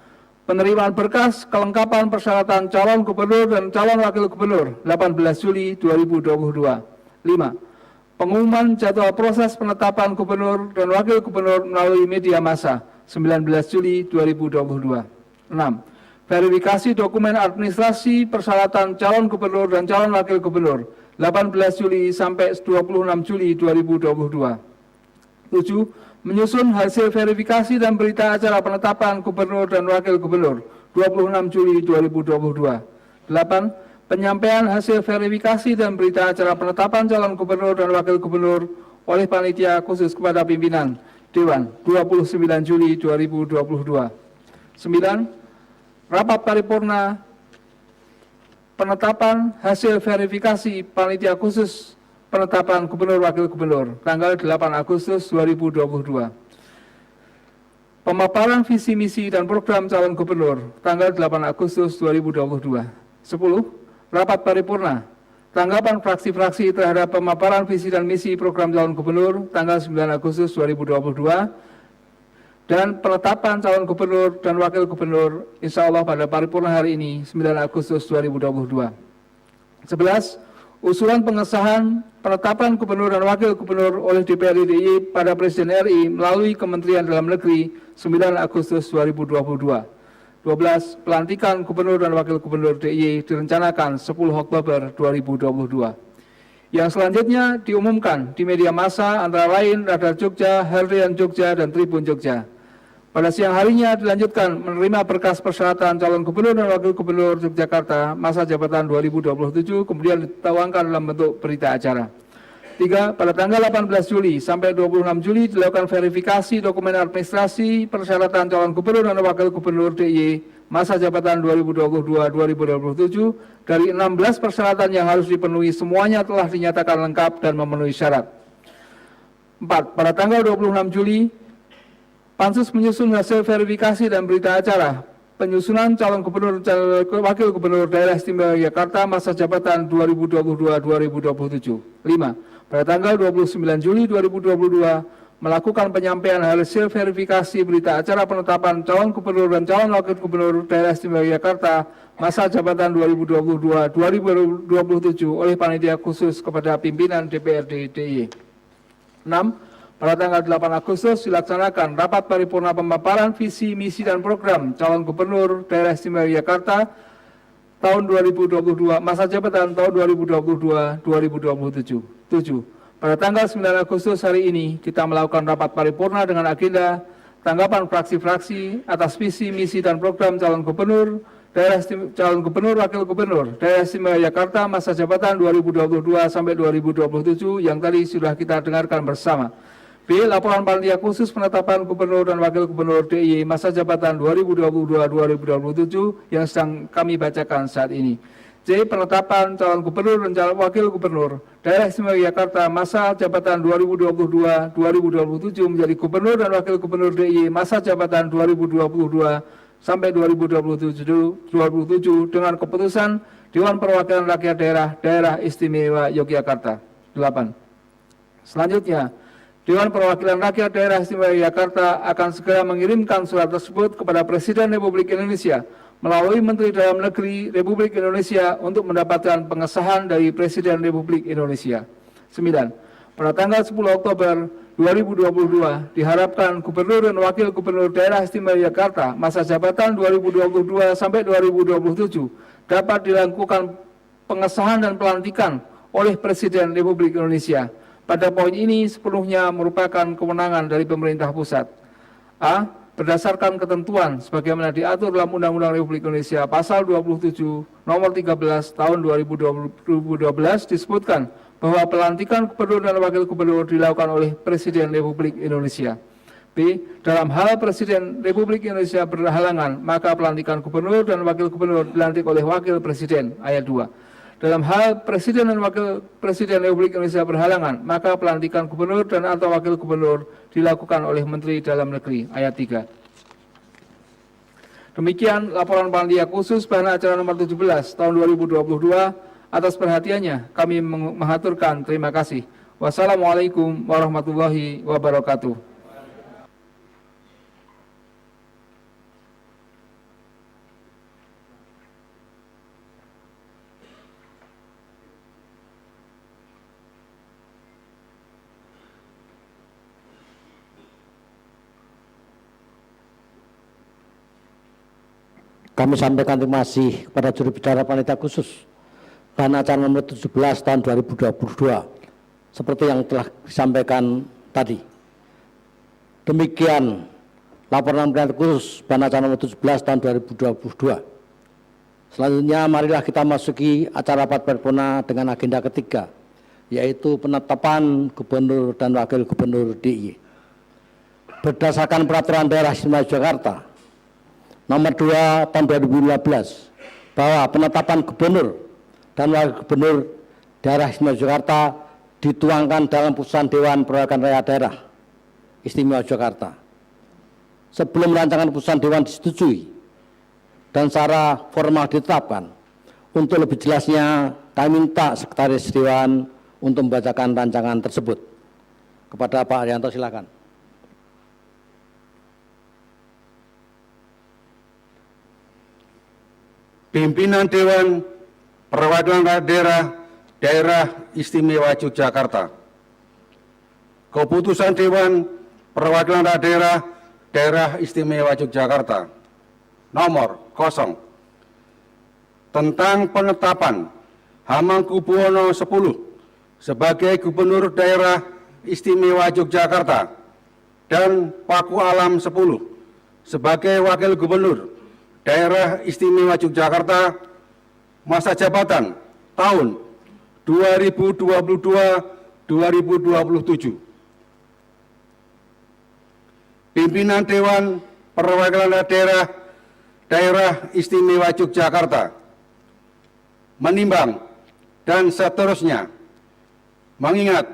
Penerimaan berkas kelengkapan persyaratan calon gubernur dan calon wakil gubernur 18 Juli 2022. 5. Pengumuman jadwal proses penetapan gubernur dan wakil gubernur melalui media massa 19 Juli 2022. 6. Verifikasi dokumen administrasi persyaratan calon gubernur dan calon wakil gubernur 18 Juli sampai 26 Juli 2022. 7. Menyusun hasil verifikasi dan berita acara penetapan gubernur dan wakil gubernur 26 Juli 2022. 8. Penyampaian hasil verifikasi dan berita acara penetapan calon gubernur dan wakil gubernur oleh panitia khusus kepada pimpinan Dewan 29 Juli 2022. 9. Rapat paripurna penetapan hasil verifikasi panitia khusus penetapan gubernur wakil gubernur tanggal 8 Agustus 2022. Pemaparan visi misi dan program calon gubernur tanggal 8 Agustus 2022. 10. Rapat paripurna tanggapan fraksi-fraksi terhadap pemaparan visi dan misi program calon gubernur tanggal 9 Agustus 2022 dan penetapan calon gubernur dan wakil gubernur insya Allah pada paripurna hari ini 9 Agustus 2022. 11. Usulan pengesahan penetapan gubernur dan wakil gubernur oleh DPRD DIY pada Presiden RI melalui Kementerian Dalam Negeri 9 Agustus 2022. 12. Pelantikan gubernur dan wakil gubernur DIY direncanakan 10 Oktober 2022. Yang selanjutnya diumumkan di media massa antara lain Radar Jogja, Harian Jogja, dan Tribun Jogja. Pada siang harinya dilanjutkan menerima berkas persyaratan calon gubernur dan wakil gubernur Yogyakarta masa jabatan 2027 kemudian dituangkan dalam bentuk berita acara. 3. Pada tanggal 18 Juli sampai 26 Juli dilakukan verifikasi dokumen administrasi persyaratan calon gubernur dan wakil gubernur DIY masa jabatan 2022-2027 dari 16 persyaratan yang harus dipenuhi semuanya telah dinyatakan lengkap dan memenuhi syarat. 4. Pada tanggal 26 Juli Pansus menyusun hasil verifikasi dan berita acara penyusunan calon gubernur dan wakil gubernur daerah istimewa Yogyakarta masa jabatan 2022-2027. 5. Pada tanggal 29 Juli 2022 melakukan penyampaian hasil verifikasi berita acara penetapan calon gubernur dan calon wakil gubernur daerah istimewa Yogyakarta masa jabatan 2022-2027 oleh panitia khusus kepada pimpinan DPRD DIY. 6. Pada tanggal 8 Agustus dilaksanakan rapat paripurna pemaparan visi, misi, dan program calon gubernur daerah istimewa Yogyakarta tahun 2022, masa jabatan tahun 2022-2027. 7. Pada tanggal 9 Agustus hari ini kita melakukan rapat paripurna dengan agenda tanggapan fraksi-fraksi atas visi, misi, dan program calon gubernur calon gubernur, wakil gubernur daerah istimewa Yogyakarta masa jabatan 2022 sampai 2027 yang tadi sudah kita dengarkan bersama. B. Laporan panitia khusus penetapan gubernur dan wakil gubernur DIY masa jabatan 2022-2027 yang sedang kami bacakan saat ini. J. Penetapan calon gubernur dan calon wakil gubernur daerah istimewa Yogyakarta masa jabatan 2022-2027 menjadi gubernur dan wakil gubernur DIY masa jabatan 2022 sampai 2027 dengan keputusan Dewan Perwakilan Rakyat Daerah Istimewa Yogyakarta. 8. Selanjutnya, Dewan Perwakilan Rakyat Daerah Istimewa Yogyakarta akan segera mengirimkan surat tersebut kepada Presiden Republik Indonesia melalui Menteri Dalam Negeri Republik Indonesia untuk mendapatkan pengesahan dari Presiden Republik Indonesia. 9. Pada tanggal 10 Oktober 2022 diharapkan Gubernur dan Wakil Gubernur Daerah Istimewa Yogyakarta masa jabatan 2022 sampai 2027 dapat dilakukan pengesahan dan pelantikan oleh Presiden Republik Indonesia. Pada poin ini sepenuhnya merupakan kewenangan dari pemerintah pusat. A. Berdasarkan ketentuan sebagaimana diatur dalam Undang-Undang Republik Indonesia Pasal 27 Nomor 13 Tahun 2012 disebutkan bahwa pelantikan gubernur dan wakil gubernur dilakukan oleh Presiden Republik Indonesia. B. Dalam hal Presiden Republik Indonesia berhalangan, maka pelantikan gubernur dan wakil gubernur dilantik oleh Wakil Presiden. Ayat 2. Dalam hal Presiden dan Wakil Presiden Republik Indonesia berhalangan, maka pelantikan gubernur dan atau wakil gubernur dilakukan oleh Menteri Dalam Negeri. Ayat 3. Demikian laporan panitia khusus bahan acara nomor 17 tahun 2022. Atas perhatiannya kami mengaturkan terima kasih. Wassalamualaikum warahmatullahi wabarakatuh. Kami sampaikan terima kasih kepada juru bicara panitia khusus bahan acara nomor 17 tahun 2022 seperti yang telah disampaikan tadi. Demikian laporan panitia khusus bahan acara nomor 17 tahun 2022. Selanjutnya marilah kita masuki acara rapat paripurna dengan agenda ketiga, yaitu penetapan gubernur dan wakil gubernur DIY. Berdasarkan peraturan daerah istimewa Yogyakarta nomor 2 tahun 2015 bahwa penetapan gubernur dan wakil gubernur daerah istimewa Yogyakarta dituangkan dalam putusan Dewan Perwakilan Rakyat Daerah Istimewa Yogyakarta. Sebelum rancangan putusan Dewan disetujui dan secara formal ditetapkan, untuk lebih jelasnya kami minta Sekretaris Dewan untuk membacakan rancangan tersebut. Kepada Pak Arianto, silakan. Pimpinan Dewan Perwakilan Rakyat Daerah Istimewa Yogyakarta. Keputusan Dewan Perwakilan Rakyat Daerah Istimewa Yogyakarta nomor 0 tentang penetapan Hamengkubuwono X sebagai Gubernur Daerah Istimewa Yogyakarta dan Paku Alam X sebagai Wakil Gubernur Daerah Istimewa Yogyakarta masa jabatan tahun 2022-2027. Pimpinan Dewan Perwakilan Daerah Istimewa Yogyakarta menimbang dan seterusnya, mengingat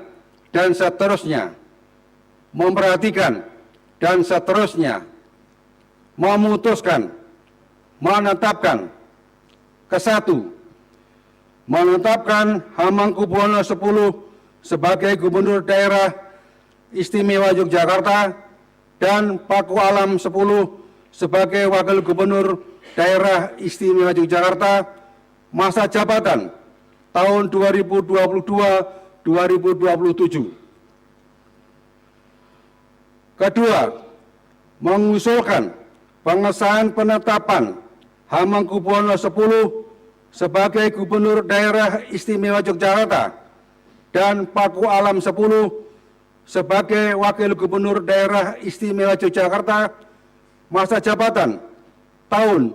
dan seterusnya, memperhatikan dan seterusnya, memutuskan, menetapkan ke-1, menetapkan Hamengkubuwono X sebagai Gubernur Daerah Istimewa Yogyakarta dan Paku Alam X sebagai Wakil Gubernur Daerah Istimewa Yogyakarta masa jabatan tahun 2022-2027. Kedua, mengusulkan pengesahan penetapan Hamengkubuwono X sebagai Gubernur Daerah Istimewa Yogyakarta dan Paku Alam X sebagai Wakil Gubernur Daerah Istimewa Yogyakarta masa jabatan tahun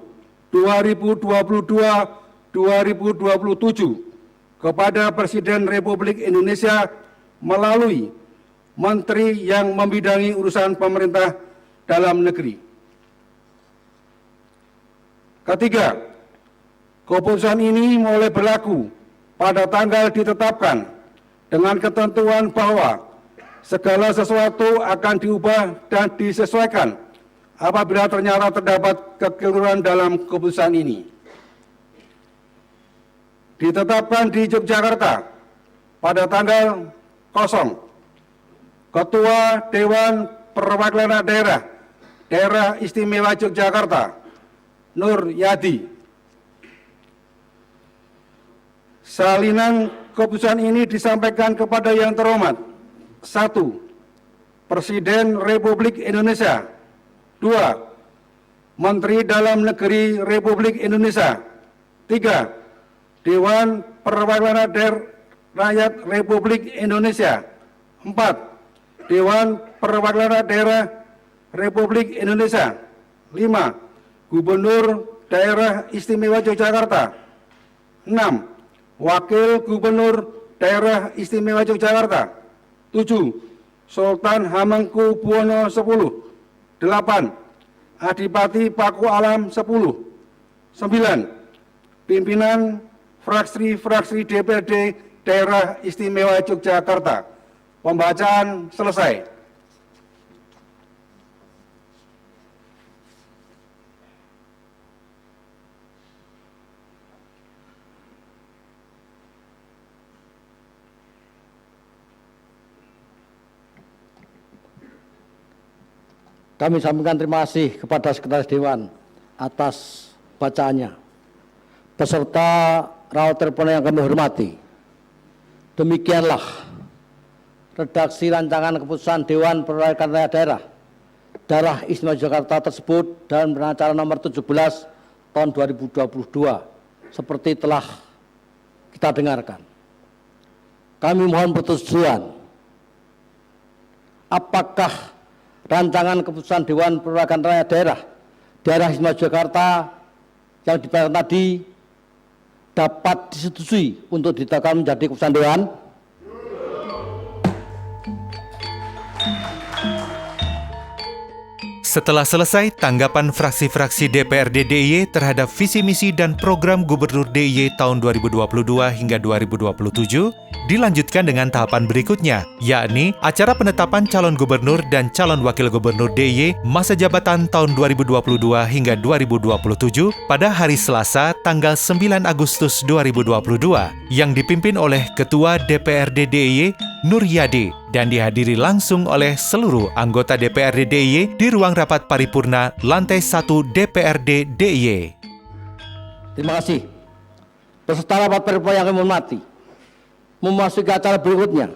2022-2027 kepada Presiden Republik Indonesia melalui Menteri yang membidangi urusan pemerintah dalam negeri. Ketiga, keputusan ini mulai berlaku pada tanggal ditetapkan dengan ketentuan bahwa segala sesuatu akan diubah dan disesuaikan apabila ternyata terdapat kekeliruan dalam keputusan ini. Ditetapkan di Yogyakarta pada tanggal 0 Ketua Dewan Perwakilan Daerah Istimewa Yogyakarta Nur Yadi. Salinan keputusan ini disampaikan kepada yang terhormat. 1. Presiden Republik Indonesia. 2. Menteri Dalam Negeri Republik Indonesia. 3. Dewan Perwakilan Rakyat Republik Indonesia. 4. Dewan Perwakilan Daerah Republik Indonesia. 5. Gubernur Daerah Istimewa Yogyakarta. 6. Wakil Gubernur Daerah Istimewa Yogyakarta. 7. Sultan Hamengkubuwono X. 8. Adipati Paku Alam X. 9. Pimpinan fraksi-fraksi DPRD Daerah Istimewa Yogyakarta. Pembacaan selesai. Kami sampaikan terima kasih kepada Sekretaris Dewan atas bacaannya. Beserta rawat telepon yang kami hormati. Demikianlah redaksi rancangan keputusan Dewan Perwakilan Rakyat Daerah Istimewa Yogyakarta tersebut dalam acara nomor 17 tahun 2022 seperti telah kita dengarkan. Kami mohon persetujuan. Apakah rancangan keputusan Dewan Perwakilan Rakyat Daerah Istimewa Yogyakarta yang dibahas tadi dapat disetujui untuk ditetapkan menjadi keputusan Dewan? Setelah selesai tanggapan fraksi-fraksi DPRD DIY terhadap visi misi dan program Gubernur DIY tahun 2022 hingga 2027, dilanjutkan dengan tahapan berikutnya, yakni acara penetapan calon gubernur dan calon wakil gubernur DIY masa jabatan tahun 2022 hingga 2027 pada hari Selasa tanggal 9 Agustus 2022 yang dipimpin oleh Ketua DPRD DIY Nur Yadi dan dihadiri langsung oleh seluruh anggota DPRD DIY di ruang rapat paripurna lantai 1 DPRD DIY. Terima kasih. Peserta rapat paripurna yang kami hormati, memasuki acara berikutnya,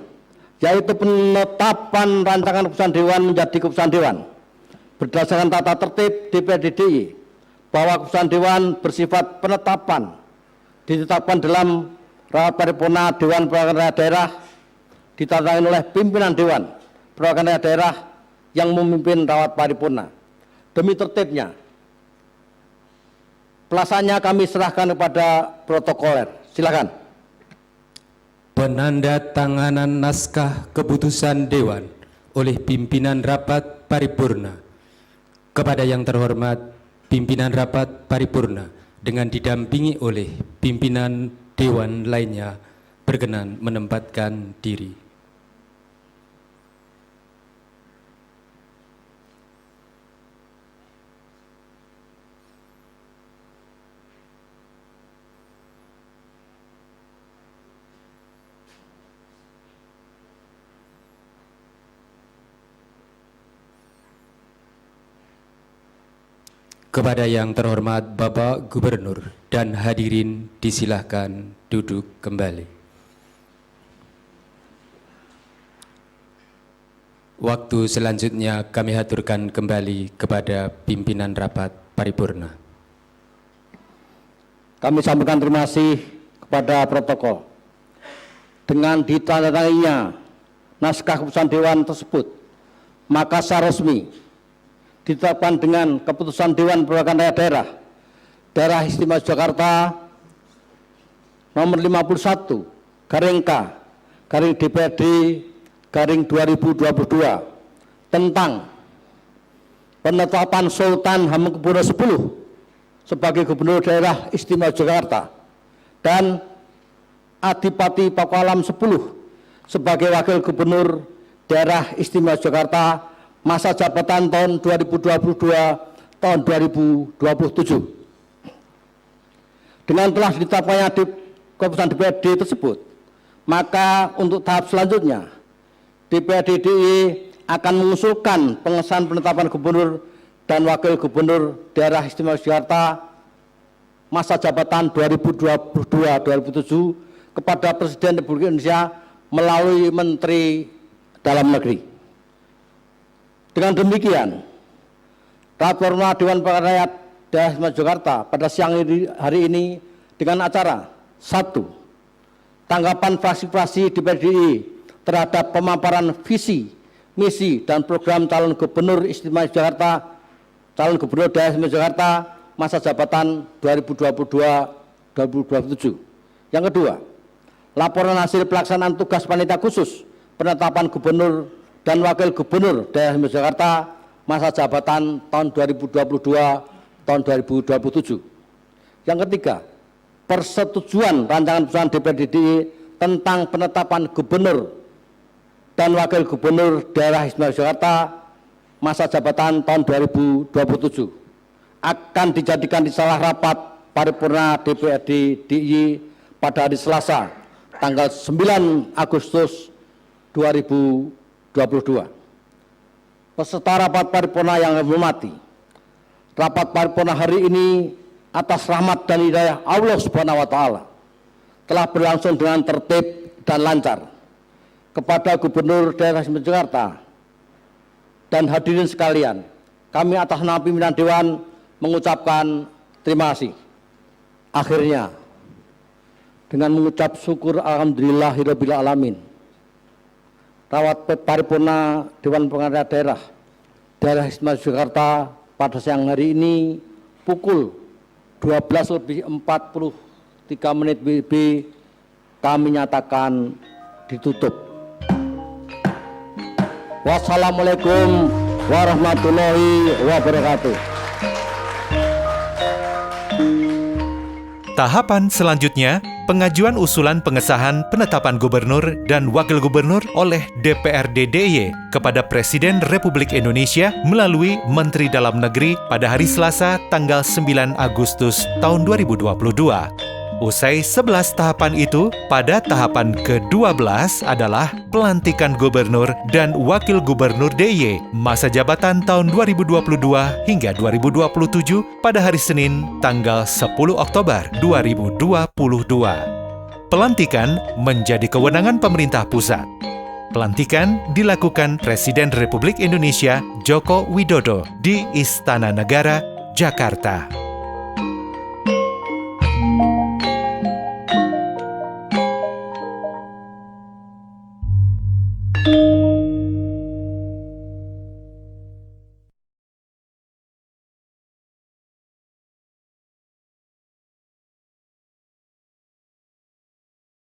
yaitu penetapan rancangan keputusan Dewan menjadi keputusan Dewan. Berdasarkan tata tertib DPRD DIY, bahwa keputusan Dewan bersifat penetapan, ditetapkan dalam rapat paripurna Dewan Perwakilan Rakyat Daerah, ditandatangani oleh pimpinan Dewan Perwakilan Rakyat Daerah yang memimpin rapat paripurna. Demi tertibnya, pelaksanaannya kami serahkan kepada protokoler. Silakan. Penandatanganan naskah keputusan Dewan oleh pimpinan rapat paripurna. Kepada yang terhormat pimpinan rapat paripurna dengan didampingi oleh pimpinan Dewan lainnya berkenan menempatkan diri. Kepada yang terhormat Bapak Gubernur dan hadirin disilahkan duduk kembali. Waktu selanjutnya kami haturkan kembali kepada pimpinan rapat paripurna. Kami sampaikan terima kasih kepada protokol. Dengan ditandatanganinya naskah keputusan Dewan tersebut, maka secara resmi ditetapkan dengan keputusan Dewan Perwakilan Rakyat Daerah Istimewa Yogyakarta nomor 51 /K DPRD /2022 tentang penetapan Sultan Hamengkubuwono X sebagai Gubernur Daerah Istimewa Yogyakarta dan Adipati Pakualam X sebagai Wakil Gubernur Daerah Istimewa Yogyakarta masa jabatan tahun 2022 tahun 2027. Dengan telah ditetapkannya di keputusan DPRD tersebut, maka untuk tahap selanjutnya DPRD DIY akan mengusulkan pengesahan penetapan gubernur dan wakil gubernur Daerah Istimewa Yogyakarta masa jabatan 2022-2027 kepada Presiden Republik Indonesia melalui Menteri Dalam Negeri. Dengan demikian, rapat paripurna Dewan Perwakilan Rakyat Daerah Istimewa Yogyakarta pada siang hari ini dengan acara 1. Tanggapan fraksi-fraksi DPRD DIY terhadap pemaparan visi, misi, dan program calon gubernur Istimewa Yogyakarta, calon gubernur Daerah Istimewa Yogyakarta masa jabatan 2022-2027. Yang kedua, laporan hasil pelaksanaan tugas panitia khusus penetapan gubernur dan wakil gubernur Daerah Istimewa Yogyakarta masa jabatan tahun 2022 tahun 2027. Yang ketiga, persetujuan rancangan keputusan DPRD DIY tentang penetapan gubernur dan wakil gubernur Daerah Istimewa Yogyakarta masa jabatan tahun 2027 akan dijadikan di salah rapat paripurna DPRD DIY pada hari Selasa tanggal 9 Agustus 2022. Peserta rapat paripurna yang kami hormati, rapat paripurna hari ini atas rahmat dan hidayah Allah Subhanahu wa taala telah berlangsung dengan tertib dan lancar. Kepada Gubernur Daerah Istimewa Yogyakarta dan hadirin sekalian, kami atas nama pimpinan Dewan mengucapkan Terima kasih. Akhirnya, dengan mengucap syukur alhamdulillahirabbil alamin, Rapat Paripurna Dewan Pengarah Daerah Istimewa Yogyakarta pada siang hari ini pukul 12:43 WIB kami nyatakan ditutup. Wassalamualaikum warahmatullahi wabarakatuh. Tahapan selanjutnya, pengajuan usulan pengesahan penetapan gubernur dan wakil gubernur oleh DPRD DIY kepada Presiden Republik Indonesia melalui Menteri Dalam Negeri pada hari Selasa tanggal 9 Agustus tahun 2022. Usai 11 tahapan itu, pada tahapan ke-12 adalah pelantikan gubernur dan wakil gubernur DIY masa jabatan tahun 2022 hingga 2027 pada hari Senin tanggal 10 Oktober 2022. Pelantikan menjadi kewenangan pemerintah pusat. Pelantikan dilakukan Presiden Republik Indonesia Joko Widodo di Istana Negara, Jakarta. Thank you.